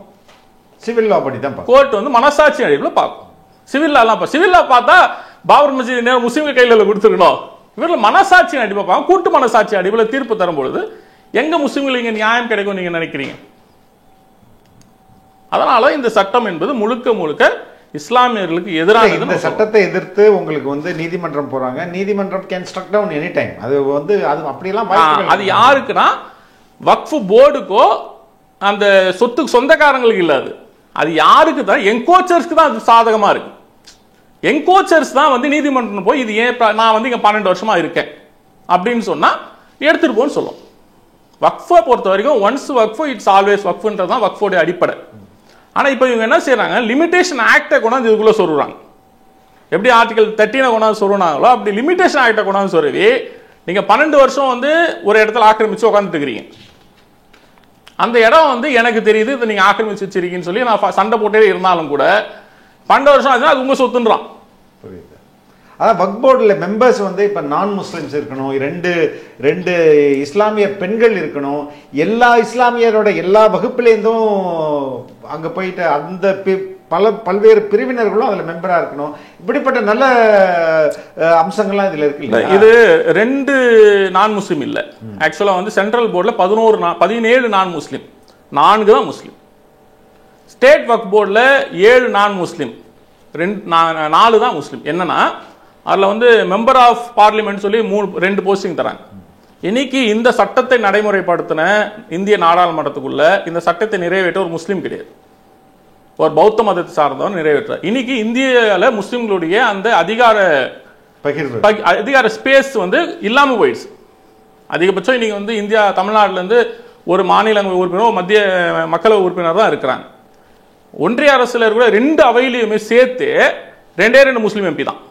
சிவில் லா படி தான் கோர்ட் வந்து மனசாட்சி அடிப்படையில் பார்க்கும். சிவில் லா பார்த்தா பாபர் மஸ்ஜித் நேரம் முஸ்லீம்கள் கையில் கொடுத்துருக்கணும். இவர்கள் மனசாட்சி அடிப்படை பார்க்கும். கூட்டு மனசாட்சி அடிப்படையில் தீர்ப்பு தரும் பொழுது எங்க முஸ்லீம்கள் இங்க நியாயம் கிடைக்கும் நீங்க நினைக்கிறீங்க? அதனால இந்த சட்டம் என்பது முழுக்க முழுக்க இஸ்லாமியர்களுக்கு எதிராக. இந்த சட்டத்தை எதிர்த்து உங்களுக்கு வந்து நீதிமன்றம் போறாங்க, நீதிமன்றம் can struck down any time. அது வந்து அது அப்படியெல்லாம் அது யாருக்குன்னா வக்ஃபு போர்டுக்கோ அந்த சொத்துக்கு சொந்தக்காரங்களுக்கு இல்லாது. அது யாருக்கு தான்? என்கோச்சர்ஸ்க்கு தான் அது சாதகமா இருக்கு. என்கோச்சர்ஸ் தான் வந்து நீதிமன்றம் போய் இது ஏன் நான் வந்து இங்க 12 வருஷமா இருக்கேன் அப்படின்னு சொன்னா எடுத்துட்டு போன்னு சொல்லும். வக்ஃபை பொறுத்த வரைக்கும் ஒன்ஸ் வக்ஃபு இட்ஸ் ஆல்வேஸ் வக்ஃபுன்றது தான் வக்ஃபோட அடிப்படை. ஆனா இப்போ இவங்க என்ன செய்யறாங்க, லிமிடேஷன் ஆக்டை கொண்டாந்து இதுக்குள்ள சொல்றாங்க. எப்படி ஆர்டிகல் 13 கொண்டாந்து சொல்றாங்களோ அப்படி லிமிடேஷன் ஆக்டை கொண்டாந்து சொல்லி நீங்க 12 வருஷம் வந்து ஒரு இடத்துல ஆக்கிரமிச்சு உட்காந்துட்டு இருக்கிறீங்க. அந்த இடம் வந்து எனக்கு தெரியுது இதை நீங்க ஆக்கிரமிச்சு வச்சிருக்கீங்கன்னு சொல்லி நான் சண்டை போட்டே இருந்தாலும் கூட 12 வருஷம் ஆச்சுன்னா அது உங்க சொத்துன்றான். புரியுது. அதான் வக்ஃப் போர்டில் மெம்பர்ஸ் வந்து இப்போ நான் முஸ்லிம்ஸ் இருக்கணும், ரெண்டு இஸ்லாமிய பெண்கள் இருக்கணும், எல்லா இஸ்லாமியரோட எல்லா வகுப்புலேருந்தும் அங்கே போயிட்டு அந்த பல்வேறு பிரிவினர்களும் அதில் மெம்பராக இருக்கணும். இப்படிப்பட்ட நல்ல அம்சங்கள்லாம் இதில் இருக்கு. இது 2 நான் முஸ்லீம் இல்லை. ஆக்சுவலாக வந்து சென்ட்ரல் போர்டில் 17 நான் முஸ்லீம், 4 தான் முஸ்லீம். ஸ்டேட் வக்ஃப் போர்டில் 7 நான் முஸ்லீம், 4 தான் முஸ்லீம். என்னன்னா அதில் வந்து மெம்பர் ஆஃப் பார்லிமெண்ட் சொல்லி 2 போஸ்டிங் தராங்க. இன்னைக்கு இந்த சட்டத்தை நடைமுறைப்படுத்தின இந்திய நாடாளுமன்றத்துக்குள்ள இந்த சட்டத்தை நிறைவேற்ற ஒரு முஸ்லீம் கிடையாது, ஒரு பௌத்த மதத்தை சார்ந்தவர் நிறைவேற்ற. இன்னைக்கு இந்தியாவில் முஸ்லீம்களுடைய அந்த அதிகார ஸ்பேஸ் வந்து இல்லாம போயிடுச்சு. அதிகபட்சம் இன்னைக்கு வந்து இந்தியா தமிழ்நாட்டில இருந்து ஒரு மாநில உறுப்பினர், மத்திய மக்களவை உறுப்பினர் தான் இருக்கிறாங்க. ஒன்றிய அரசுல கூட 2 அவையிலையுமே சேர்த்து 2 முஸ்லீம் எம்பி தான்.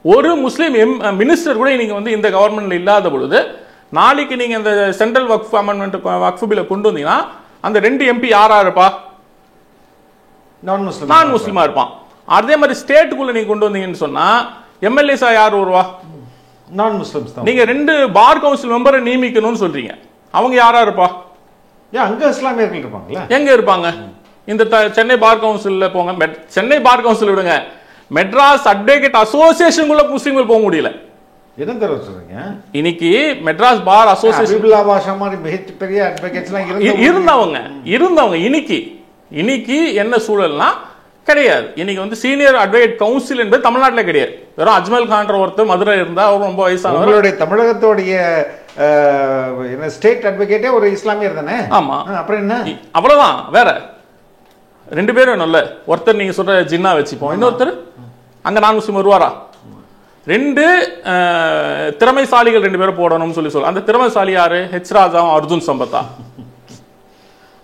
ஒரு முஸ்லீம் மினிஸ்டர் கூட நீங்க வந்து இந்த கவர்மெண்ட்ல இல்லாத பொழுது நாளைக்கு நீங்க இந்த சென்ட்ரல் வக்ஃப் அமெண்ட்மெண்ட் வக்ஃப் பில்ல கொண்டு வந்தீங்கன்னா அந்த 2 எம்பி யாரா இருப்பா? நான் முஸ்லிமா இருப்பான். அதே மாதிரி ஸ்டேட்டுக்குள்ள நீங்க கொண்டு வந்தீங்கன்னு சொன்னா எம்எல்ஏஸா யார் வருவா? நான் முஸ்லிம்ஸ் தான். நீங்க 2 பார் கவுன்சில் மெம்பரை நியமிக்கணும்னு சொல்றீங்க, அவங்க யாரா இருப்பா? அங்க இஸ்லாமியர்கள் இருப்பாங்களா? எங்க இருப்பாங்க? இந்த சென்னை பார் கவுன்சில் போங்க, சென்னை பார் கவுன்சில் விடுங்க, மெட்ராஸ் அட்வொகேட் அசோசியேஷனுக்குள்ள முஸ்லிம்கள் போக முடியல. என்ன தர சொல்றீங்க? இன்னைக்கு மெட்ராஸ் பார் அசோசியேஷன் பெரிய அட்வொகேட்ஸ்லாம் இருந்தவங்க இன்னைக்கு என்ன சூழல்னா கிடையாது. இன்னைக்கு வந்து சீனியர் அட்வொகேட் கவுன்சில் என்பது தமிழ்நாட்டில் கிடையாது. வெறும் அஜ்மல் கான்ற ஒருத்தர் மதுரை இருந்தா அவர் ரொம்ப வயசானவருடைய தமிழகத்தோடைய ஸ்டேட் அட்வொகேட்டே ஒரு இஸ்லாமியர் தானே? ஆமா. அப்புறம் என்ன? அவ்வளவுதான். வேற 2 பேரும் நல்ல ஒருத்தர் நீங்க சொல்ற ஜின்னா வச்சுப்போம், இன்னொருத்தர் அங்க நான் முஸ்லிம் வருவாரா? 2 திறமைசாலிகள் 2 பேரும் போடணும்னு சொல்லி அந்த திறமைசாலி யாரு? ஹெச் ராஜாவும் அர்ஜுன் சம்பத்தா.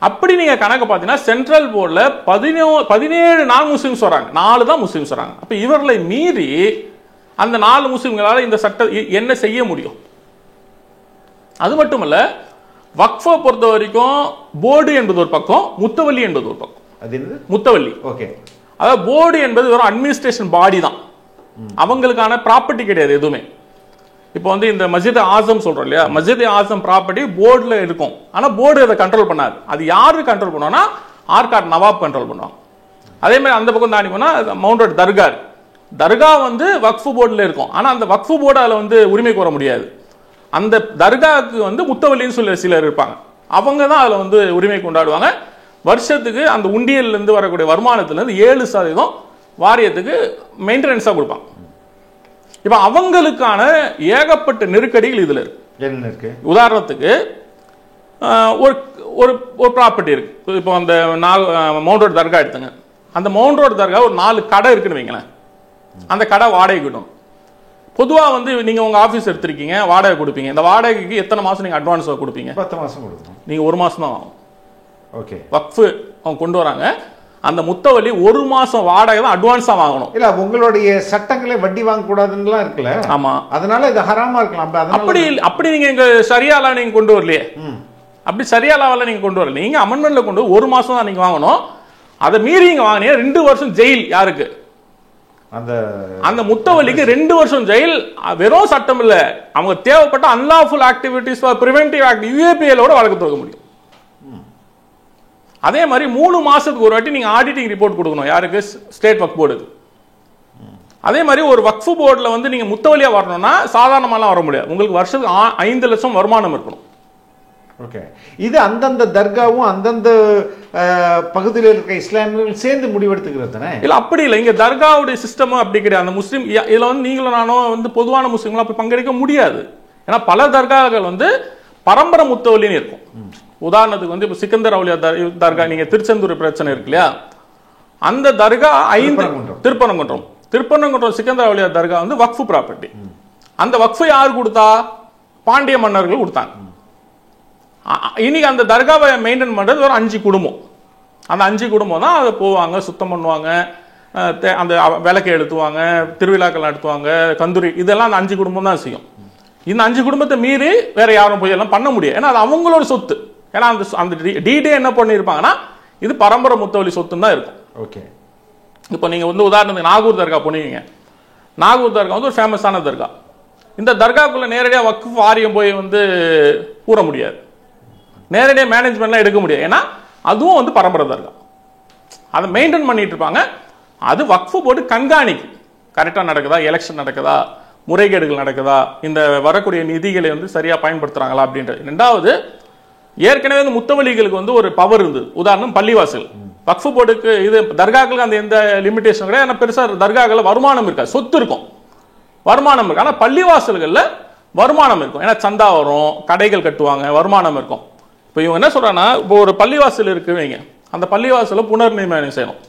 அப்படி நீங்க கணக்கு பார்த்தீங்கன்னா சென்ட்ரல் போர்ட்ல 17 நான் முஸ்லிம்ஸ் வராங்க, 4 தான் முஸ்லிம்ஸ் வராங்க. அப்ப இவர்களை மீறி அந்த 4 முஸ்லிம்களால இந்த சட்டம் என்ன செய்ய முடியும்? அது மட்டுமல்ல, வக்ஃபை பொறுத்த வரைக்கும் போர்டு என்பது ஒரு பக்கம், முத்தவல்லி என்பது ஒரு பக்கம். முத்தவல்லி ஓகே. அதாவது போர்டு என்பது ஒரு அட்மினிஸ்ட்ரேஷன் பாடி தான், அவங்களுக்கான ப்ராப்பர்ட்டி கிடையாது எதுவுமே. இப்போ வந்து இந்த மஸ்ஜித் ஆசம் சொல்றோம் இல்லையா, மஸ்ஜித் ஆசம் ப்ராப்பர்ட்டி போர்டில் இருக்கும். ஆனால் போர்டு அதை கண்ட்ரோல் பண்ணாது. அது யாரு கண்ட்ரோல் பண்ணுவோம்னா ஆர்காட் நவாப் கண்ட்ரோல் பண்ணுவாங்க. அதே மாதிரி அந்த பக்கம் தாண்டி போனா மவுண்ட் ரோட் தர்கா, தர்கா வந்து வக்ஃபு போர்டில் இருக்கும். ஆனால் அந்த வக்ஃபு போர்டு அதில் வந்து உரிமை கோர முடியாது. அந்த தர்காவுக்கு வந்து முத்தவல்லின்னு சொல்லி சிலர் இருப்பாங்க, அவங்க தான் அதில் வந்து உரிமை கொண்டாடுவாங்க. வருஷத்துக்கு அந்த உண்டியல்லேருந்து வரக்கூடிய வருமானத்துலேருந்து 7% வாரியத்துக்கு மெயின்டெனன்ஸாக கொடுப்பாங்க. இப்போ அவங்களுக்கான ஏகப்பட்ட நெருக்கடிகள் இதில் இருக்கு. உதாரணத்துக்கு ஒரு ஒரு ஒரு ப்ராப்பர்ட்டி இருக்கு. இப்போ அந்த மவுண்ட் ரோட் தர்கா எடுத்துங்க. அந்த மவுண்ட் ரோட் தர்கா ஒரு 4 கடை இருக்குன்னு வைங்களேன். அந்த கடை வாடகை கிட்டும். பொதுவாக வந்து நீங்க உங்க ஆஃபீஸ் எடுத்திருக்கீங்க, வாடகை கொடுப்பீங்க. இந்த வாடகைக்கு எத்தனை மாசம் நீங்க அட்வான்ஸ் கொடுப்பீங்க? 10 மாசம் கொடுக்கணும். நீங்க 1 மாசம் தான் ஆகும். ஓகே, வக்ஃபு அவங்க கொண்டு வராங்க. அந்த முத்தவல்லி 1 மாசம் வாடகை தான் அட்வான்ஸா வாங்கணும். இல்ல உங்களுடைய சட்டங்களே வட்டி வாங்க கூடாதுன்னு இருக்குல்ல. ஆமா, அதனால இது ஹராமா இருக்கலாம். அப்படி நீங்க எங்க சரியாலாம் நீங்க கொண்டு வரலையே. அப்படி சரியாலாவில் நீங்க கொண்டு வரல. நீங்க அமெண்ட்மெண்ட்ல கொண்டு 1 மாசம் தான் நீங்க வாங்கணும். அதை மீறி நீங்க வாங்கினீங்க 2 வருஷம் ஜெயில். யாருக்கு? அந்த முத்தவல்லிக்கு 2 வருஷம் ஜெயில். வெறும் சட்டம் இல்ல, அவங்க தேவைப்பட்ட unlawful activities for preventive act UAPL வழக்கு தொடுக்க முடியும். அதே மாதிரி 3 மாசத்துக்கு ஒரு வாட்டி நீங்க ஆடிட்டிங் ரிப்போர்ட் கொடுக்கணும். யாருக்கு? ஸ்டேட் வக்ஃப் போர்டுக்கு. அதே மாதிரி ஒரு வக்ஃபு போர்டில் வந்து நீங்க முத்தவலியா வரணும்னா சாதாரணமாலாம் வர முடியாது. உங்களுக்கு வருஷத்துக்கு 5 லட்சம் வருமானம் இருக்கணும். ஓகே, இது அந்தந்த தர்காவும் அந்தந்த பகுதியில் இருக்க இஸ்லாமியர்கள் சேர்ந்து முடிவெடுத்துக்கிறது தானே? இல்லை, அப்படி இல்லை. இங்கே தர்காவுடைய சிஸ்டமும் அப்படி கிடையாது. அந்த முஸ்லீம் இதில் வந்து நீங்களும் நானும் வந்து பொதுவான முஸ்லீம்களாம் போய் பங்கெடுக்க முடியாது. ஏன்னா பல தர்காக்கள் வந்து பரம்பரை முத்தவல்லின்னு இருக்கும். உதாரணத்துக்கு வந்து இப்போ சிக்கந்தர் அவுலியா தர்கா, நீங்க திருச்செந்தூர் பிரச்சனை இருக்கு இல்லையா, அந்த தர்கா 5 திருப்பரங்குன்றம் சிக்கந்தர் அவுலியா தர்கா வந்து வக்ஃபு ப்ராப்பர்ட்டி. அந்த வக்ஃபை யார் கொடுத்தா? பாண்டிய மன்னர்கள் கொடுத்தாங்க. இன்னைக்கு அந்த தர்காவை மெயின்டைன் பண்றது ஒரு 5 குடும்பம். அந்த 5 குடும்பம் தான் அதை போவாங்க, சுத்தம் பண்ணுவாங்க, அந்த விளக்கை எடுத்துவாங்க, திருவிழாக்கள் நடத்துவாங்க, கந்தூரி, இதெல்லாம் அந்த 5 குடும்பம் தான் செய்யும். இந்த 5 குடும்பத்தை மீறி வேற யாரும் போய் எல்லாம் பண்ண முடியாது. ஏன்னா அது அவங்களோட சொத்து. ஏன்னா அந்த டிடே என்ன பண்ணியிருப்பாங்கன்னா இது பரம்பரை முத்தவலி சொத்துன்னு தான் இருக்கும். ஓகே, இப்போ நீங்க வந்து உதாரணத்துக்கு நாகூர் தர்கா போனீங்க. நாகூர் தர்கா வந்து ஒரு ஃபேமஸான தர்கா. இந்த தர்காக்குள்ள நேரடியாக வக்ஃப் வாரியம் போய் வந்து கூற முடியாது, நேரடியாக மேனேஜ்மெண்ட்லாம் எடுக்க முடியாது. ஏன்னா அதுவும் வந்து பரம்பரை தர்கா, அதை மெயின்டைன் பண்ணிட்டு இருப்பாங்க. அது வக்ஃபு போட்டு கண்காணிக்கு கரெக்டாக நடக்குதா, எலெக்ஷன் நடக்குதா, முறைகேடுகள் நடக்குதா, இந்த வரக்கூடிய நிதிகளை வந்து சரியா பயன்படுத்துறாங்களா அப்படின்றது. 2வது, ஏற்கனவே இந்த முத்தவலிகளுக்கு வந்து ஒரு பவர் இருந்தது. உதாரணம் பள்ளிவாசல். வக்ஃபு போர்டுக்கு இது தர்காக்களுக்கு அந்த எந்த லிமிடேஷன் கிடையாது. ஏன்னா பெருசா தர்காக்கள் வருமானம் இருக்காது, சொத்து இருக்கும், வருமானம் இருக்கு. ஆனால் பள்ளிவாசல்கள்ல வருமானம் இருக்கும். ஏன்னா சந்தா வரும், கடைகள் கட்டுவாங்க, வருமானம் இருக்கும். இப்போ இவங்க என்ன சொல்றாங்கன்னா, இப்போ ஒரு பள்ளிவாசல் இருக்குவீங்க, அந்த பள்ளிவாசலை புனர் நிர்மாணம் செய்யணும்.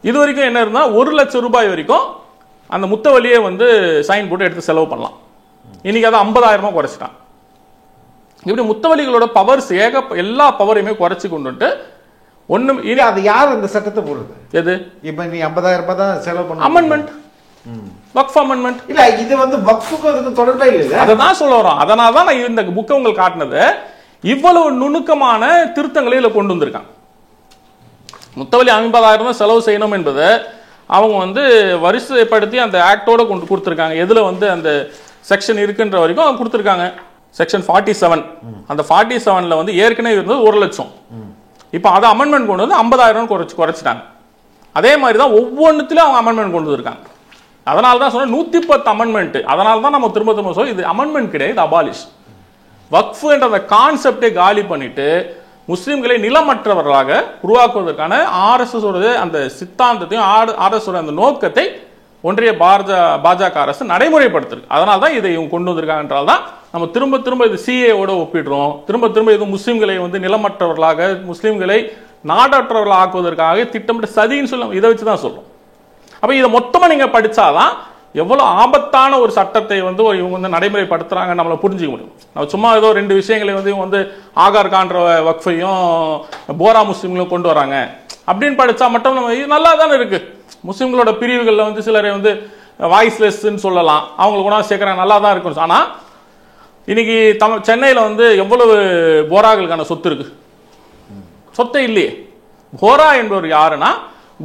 இது வரைக்கும் என்ன இருந்தா 1 லட்சம் ரூபாய் வரைக்கும் அந்த முத்தவலியை வந்து சைன் போட்டு எடுத்து செலவு பண்ணலாம். இன்னைக்கு அதை 50,000 குறைச்சிட்டான். இப்படி முத்தவலிகளோட பவர்ஸ் எல்லா பவரையுமே குறைச்சி கொண்டு ஒண்ணும் இல்லை. அது யார் அந்த சட்டத்தை போடுறது? எது? இப்போ நீ 50,000 ரூபாய் தான் செலவு பண்ண அமெண்ட்மெண்ட், வக்ஃப் அமெண்ட்மெண்ட். இல்ல இது வந்து வக்ஃபுக்கு அதுக்கு தொடர்பே இல்லை. அதை தான் சொல்ல வரோம். அதனால தான் நான் இந்த புக்கை உங்களுக்கு காட்டினது. இவ்வளவு நுணுக்கமான திருத்தங்களை இதில் கொண்டு வந்திருக்காங்க. முத்தவலி 50,000 தான் செலவு செய்யணும் என்பதை அவங்க வந்து வரிசைப்படுத்தி அந்த ஆக்டோட கொண்டு கொடுத்துருக்காங்க. எதுல வந்து அந்த செக்ஷன் இருக்குன்ற வரைக்கும் அவங்க கொடுத்துருக்காங்க. செக்ஷன் 47, அந்த 47ல வந்து ஏற்கனவே இருந்தது 1 லட்சம். இப்போ அதை அமெண்ட்மெண்ட் கொண்டு வந்து 50,000 குறைச்சிட்டாங்க. அதே மாதிரி தான் ஒவ்வொன்றுத்திலும் அவங்க அமெண்ட்மெண்ட் கொண்டு வந்திருக்காங்க. அதனால தான் சொன்ன 110 அமெண்ட்மெண்ட். அதனால தான் நம்ம திரும்ப திரும்ப சொல்ல இது அமெண்ட்மெண்ட் கிடையாது, இது அபாலிஷ். வக்ஃப் என்ற அந்த கான்செப்டை காலி பண்ணிட்டு முஸ்லிம்களை நிலமற்றவர்களாக உருவாக்குவதற்கான RSS அந்த சித்தாந்தத்தையும் RSS அந்த நோக்கத்தை ஒன்றிய பாஜக அரசு நடைமுறைப்படுத்திருக்கு. அதனால தான் இதை இவங்க கொண்டு வந்திருக்காங்க. என்றால் தான் நம்ம திரும்ப திரும்ப இது CAOட ஒப்பிடுறோம். திரும்ப திரும்ப இது முஸ்லிம்களை வந்து நிலமற்றவர்களாக, முஸ்லிம்களை நாடற்றவர்களாக ஆக்குவதற்காக திட்டமிட்ட சதின்னு சொல்ல இதை வச்சு தான் சொல்றோம். அப்ப இதை மொத்தமா நீங்க படிச்சாதான் எவ்வளவு ஆபத்தான ஒரு சட்டத்தை வந்து இவங்க வந்து நடைமுறைப்படுத்துறாங்க நம்மள புரிஞ்சுக்க முடியும். நம்ம சும்மா ஏதோ 2 விஷயங்களை வந்து இவங்க வந்து ஆகார் கான்ற வக்ஃபையும் போரா முஸ்லிம்களும் கொண்டு வராங்க அப்படின்னு படிச்சா மட்டும் நம்ம இது நல்லா தானே இருக்கு. முஸ்லிம்களோட பிரிவுகளில் வந்து சிலரை வந்து வாய்ஸ்லெஸ்ன்னு சொல்லலாம், அவங்களுக்கு கூட சேர்க்குறாங்க, நல்லா தான் இருக்கும். ஆனால் இன்னைக்கு சென்னையில் வந்து எவ்வளவு போராக்களுக்கான சொத்து இருக்கு? சொத்தை இல்லையே. போரா என்பவர் யாருன்னா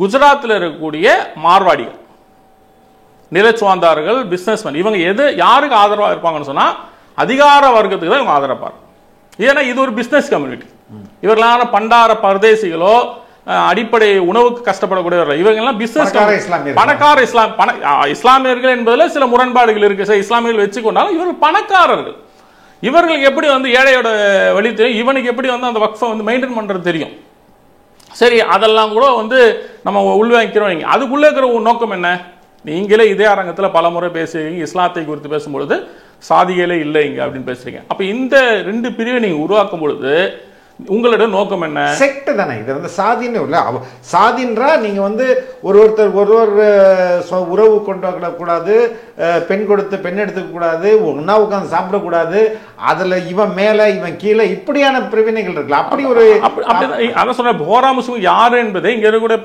குஜராத்தில் இருக்கக்கூடிய மார்வாடிகள். நிலச்சுவாந்தார்கள், பிசினஸ்மேன், இவங்க யாருக்கு ஆதரவா இருப்பாங்கன்னு சொன்னா அதிகார வர்க்கத்துக்கு தான் இவங்க ஆதரப்பார். ஏன்னா இது ஒரு பிசினஸ் கம்யூனிட்டி. இவர்களான பண்டார பரதேசிகளோ அடிப்படை உணவுக்கு கஷ்டப்படக்கூடியவர்கள், இவங்க எல்லாம் பிசினஸ் பணக்கார இஸ்லாமியர்கள் என்பதில் சில முரண்பாடுகள் இருக்கு. சில இஸ்லாமியர்கள் வச்சுக்கொண்டாலும் இவர்கள் பணக்காரர்கள். இவர்களுக்கு எப்படி ஏழையோட வழி தெரியும், இவனுக்கு எப்படி அந்த வக்ஃபை மெயின்டைன் பண்றது தெரியும். சரி, அதெல்லாம் கூட நம்ம உள்வாங்கிக்கிறோம். அதுக்குள்ள இருக்கிற நோக்கம் என்ன? நீங்களே இதே அரங்கத்தில் பல முறை பேசுறீங்க, இஸ்லாத்தை குறித்து பேசும்பொழுது சாதிகளே இல்லை இங்க அப்படின்னு பேசுறீங்க. அப்ப இந்த 2 பிரிவை நீங்க உருவாக்கும் பொழுது உங்களோட நோக்கம் என்ன? செக்ட் தானே இது. சாதின்னு இல்ல, சாதின்றா நீங்க ஒருவர் உறவு கொண்டு கூடாது, பெண் கொடுத்து பெண் எடுத்துக்க கூடாது, ஒன்னா உட்காந்து சாப்பிடக்கூடாது, அதுல இவன் மேல இவன் கீழே, இப்படியான பிரிவினைகள் இருக்குல்ல. அப்படி ஒரு அதான் சொன்ன போரா முஸ்லிம் யாரு என்பதை இங்க கூட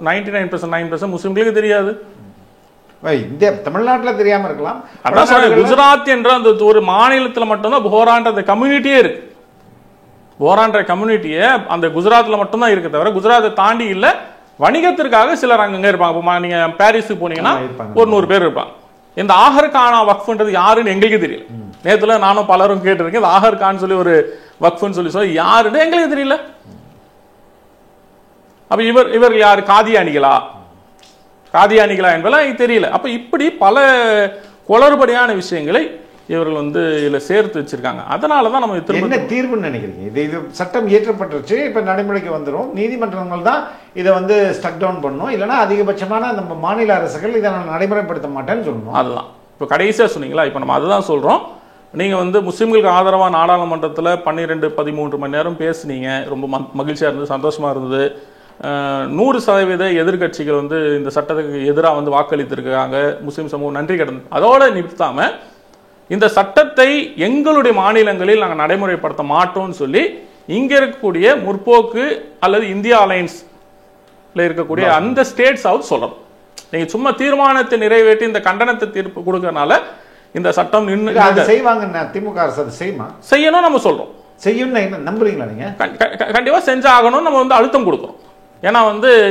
99% முஸ்லிம்களுக்கு தெரியாது. இந்தியா தமிழ்நாட்டில் தெரியாம இருக்கலாம். குஜராத் என்ற அந்த ஒரு மாநிலத்தில் மட்டும்தான் போரான்ற அந்த கம்யூனிட்டியே இருக்கு. போரான்ற கம்யூனிட்டியை அந்த குஜராத்ல மட்டும்தான் இருக்கு தவிர குஜராத்தை தாண்டி இல்ல. வணிகத்திற்காக சிலர் அங்கங்க இருப்பாங்க. நீங்க பாரிஸுக்கு போனீங்கன்னா ஒரு 100 பேர் இருப்பாங்க. இந்த ஆகர் கானா வக்ஃப்ன்றது யாருன்னு எங்களுக்கு தெரியல. நேத்துல நானும் பலரும் கேட்டிருக்கேன், ஆகர் கான் சொல்லி ஒரு வக்ஃப்னு சொல்லி யாருன்னு எங்களுக்கு தெரியல. அப்ப இவர்கள் யாரு? காதியானிகளா என்பதெல்லாம் தெரியல. அப்ப இப்படி பல குளறுபடியான விஷயங்களை இவர்கள் இதுல சேர்த்து வச்சிருக்காங்க. அதனாலதான் நம்ம என்ன தீர்வுன்னு நினைக்கிறீங்க? இது சட்டம் இயற்றப்பட்டுருச்சு, இப்ப நடைமுறைக்கு வந்துடும். நீதிமன்றங்கள் தான் இதை ஸ்டக் டவுன் பண்ணும், இல்லைன்னா அதிகபட்சமான நம்ம மாநில அரசுகள் இதை நடைமுறைப்படுத்த மாட்டேன்னு சொல்லணும். அதுதான் இப்போ கடைசியா சொன்னீங்களா, இப்ப நம்ம அதுதான் சொல்றோம். நீங்க முஸ்லிம்களுக்கு ஆதரவா நாடாளுமன்றத்தில் 12-13 மணி நேரம் பேசுனீங்க. ரொம்ப மகிழ்ச்சியா இருந்தது, சந்தோஷமா இருந்தது. 100% எதிர்கட்சிகள் இந்த சட்டத்துக்கு எதிராக வாக்களித்திருக்காங்க. முஸ்லிம் சமூகம் நன்றி கடன். அதோட நிறுத்தாம இந்த சட்டத்தை எங்களுடைய மாநிலங்களில் நாங்கள் நடைமுறைப்படுத்த மாட்டோம்னு சொல்லி இங்க இருக்கக்கூடிய முற்போக்கு அல்லது இந்தியா அலையன்ஸ்ல இருக்கக்கூடிய அந்த ஸ்டேட்ஸ் சொல்லணும். நீங்க சும்மா தீர்மானத்தை நிறைவேற்றி இந்த கண்டனத்தை தீர்ப்பு கொடுக்கறனால இந்த சட்டம் செய்வாங்க. திமுக அரசு செய்யணும் நம்ம சொல்றோம். செய்யும் நம்புறீங்களா நீங்க? கண்டிப்பா செஞ்சாகணும். நம்ம அழுத்தம் கொடுக்கிறோம். ஏன்னா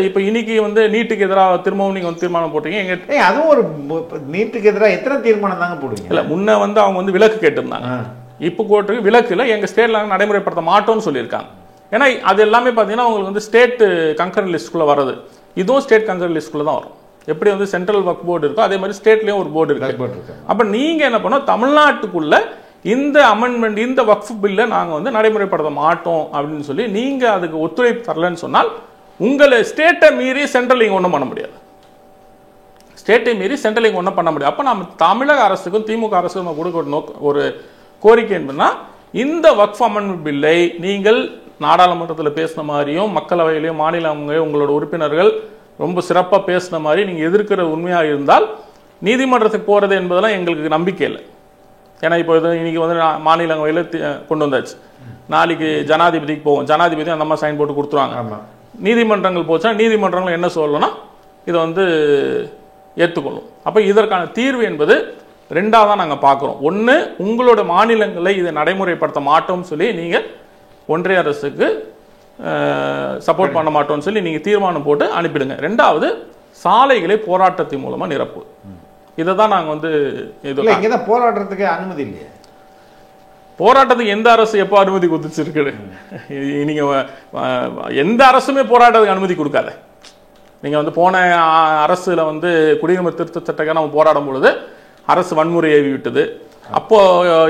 இப்ப இன்னைக்கு நீட்டுக்கு எதிராக திரும்பவும் நீங்க தீர்மானம் போட்டீங்க. அதுவும் ஒரு நீட்டுக்கு எதிராக எத்தனை தீர்மானம் தாங்க போடுவீங்க? இல்ல, முன்ன அவங்க விலக்கு கேட்டிருந்தாங்க. இப்ப கோர்ட்டுக்கு விலக்குல எங்க ஸ்டேட்ல நடைமுறைப்படுத்த மாட்டோம்னு சொல்லியிருக்காங்க. ஏன்னா அது எல்லாமே பாத்தீங்கன்னா உங்களுக்கு ஸ்டேட் கன்கரண்ட் லிஸ்ட்குள்ள வருது. இதுவும் ஸ்டேட் கன்கரண்ட் லிஸ்ட்குள்ள தான் வரும். எப்படி சென்ட்ரல் வக்ஃப் போர்டு இருக்கோ அதே மாதிரி ஸ்டேட்லயும் ஒரு போர்டு இருக்கு. அப்ப நீங்க என்ன பண்ணோம், தமிழ்நாட்டுக்குள்ள இந்த அமெண்ட்மெண்ட் இந்த வக்ஃப் பில்லை நாங்க நடைமுறைப்படுத்த மாட்டோம் அப்படின்னு சொல்லி நீங்க அதுக்கு ஒத்துழைப்பு தரலன்னு சொன்னால் உங்களை ஸ்டேட்டை மீறி சென்ட்ரல் இங்க ஒன்றும் பண்ண முடியாது. ஸ்டேட்டை மீறி சென்ட்ரல் இங்க ஒன்றும் பண்ண முடியாது. அப்ப நம்ம தமிழக அரசுக்கும் திமுக அரசுக்கும் நம்ம கொடுக்க ஒரு கோரிக்கை என்னன்னா, இந்த வக்ஃப் அமெண்ட்மெண்ட் பில்லை நீங்கள் நாடாளுமன்றத்தில் பேசின மாதிரியும் மக்களவையிலையும் மாநிலங்களையும் உங்களோட உறுப்பினர்கள் ரொம்ப சிறப்பா பேசின மாதிரி நீங்க எதிர்க்கிற உண்மையாக இருந்தால் நீதிமன்றத்துக்கு போறது என்பதெல்லாம் எங்களுக்கு நம்பிக்கை இல்லை. ஏன்னா இப்போ இன்னைக்கு மாநிலங்களவையில் கொண்டு வந்தாச்சு. நாளைக்கு ஜனாதிபதிக்கு போவோம், ஜனாதிபதி அந்த மாதிரி சைன் போட்டு கொடுத்துருவாங்க. நீதிமன்றங்கள் போச்சா நீதிமன்றங்கள் என்ன சொல்லணும்னா இதை ஏற்றுக்கொள்ளும். அப்ப இதற்கான தீர்வு என்பது ரெண்டாவதா நாங்க பார்க்கிறோம். ஒன்னு, உங்களோட மாநிலங்களை இதை நடைமுறைப்படுத்த மாட்டோம்னு சொல்லி நீங்க ஒன்றிய அரசுக்கு சப்போர்ட் பண்ண மாட்டோம்னு சொல்லி நீங்க தீர்மானம் போட்டு அனுப்பிடுங்க. ரெண்டாவது, சாலைகளை போராட்டத்தின் மூலமா நிரப்பு. இதை தான் நாங்க போராட்டத்துக்கு அனுமதி இல்லையா? போராட்டத்துக்கு எந்த அரசு எப்போ அனுமதி கொடுத்துருக்கு? நீங்க எந்த அரசுமே போராட்டத்துக்கு அனுமதி கொடுக்காத. நீங்க போன அரசுல குடியுரிமை திருத்த சட்டத்தை நம்ம போராடும் பொழுது அரசு வன்முறை ஏவி விட்டது. அப்போ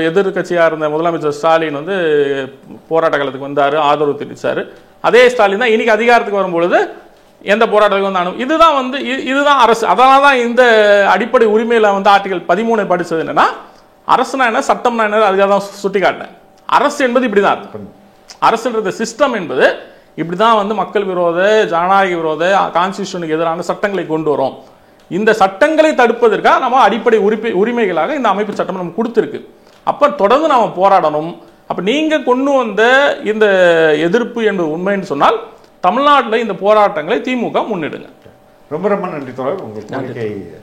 எதிர்கட்சியா இருந்த முதலமைச்சர் ஸ்டாலின் போராட்ட காலத்துக்கு வந்தாரு, ஆதரவு தெரிவிச்சாரு. அதே ஸ்டாலின் தான் இன்னைக்கு அதிகாரத்துக்கு வரும்பொழுது எந்த போராட்டத்துக்கு இதுதான் அரசு. அதனாலதான் இந்த அடிப்படை உரிமையில ஆர்டிகல் 13 படிச்சது என்னன்னா, அரசுனா என்ன, சட்டம்னா என்ன, அதுக்காக தான் சுட்டி காட்டினேன். அரசு என்பது இப்படிதான் இருக்கு. அரசுன்ற சிஸ்டம் என்பது இப்படிதான் மக்கள் விரோத, ஜனநாயக விரோத, கான்ஸ்டிடியூஷனுக்கு எதிரான சட்டங்களை கொண்டு வரும். இந்த சட்டங்களை தடுப்பதற்காக நம்ம அடிப்படை உரிமைகளாக இந்த அமைப்பு சட்டம் நம்ம கொடுத்திருக்கு. அப்ப தொடர்ந்து நாம போராடணும். அப்ப நீங்க கொண்டு வந்த இந்த எதிர்ப்பு என்பது உண்மைன்னு சொன்னால் தமிழ்நாட்டில் இந்த போராட்டங்களை திமுக முன்னிடுங்க. ரொம்ப ரொம்ப நன்றி தோழர். உங்களுக்கு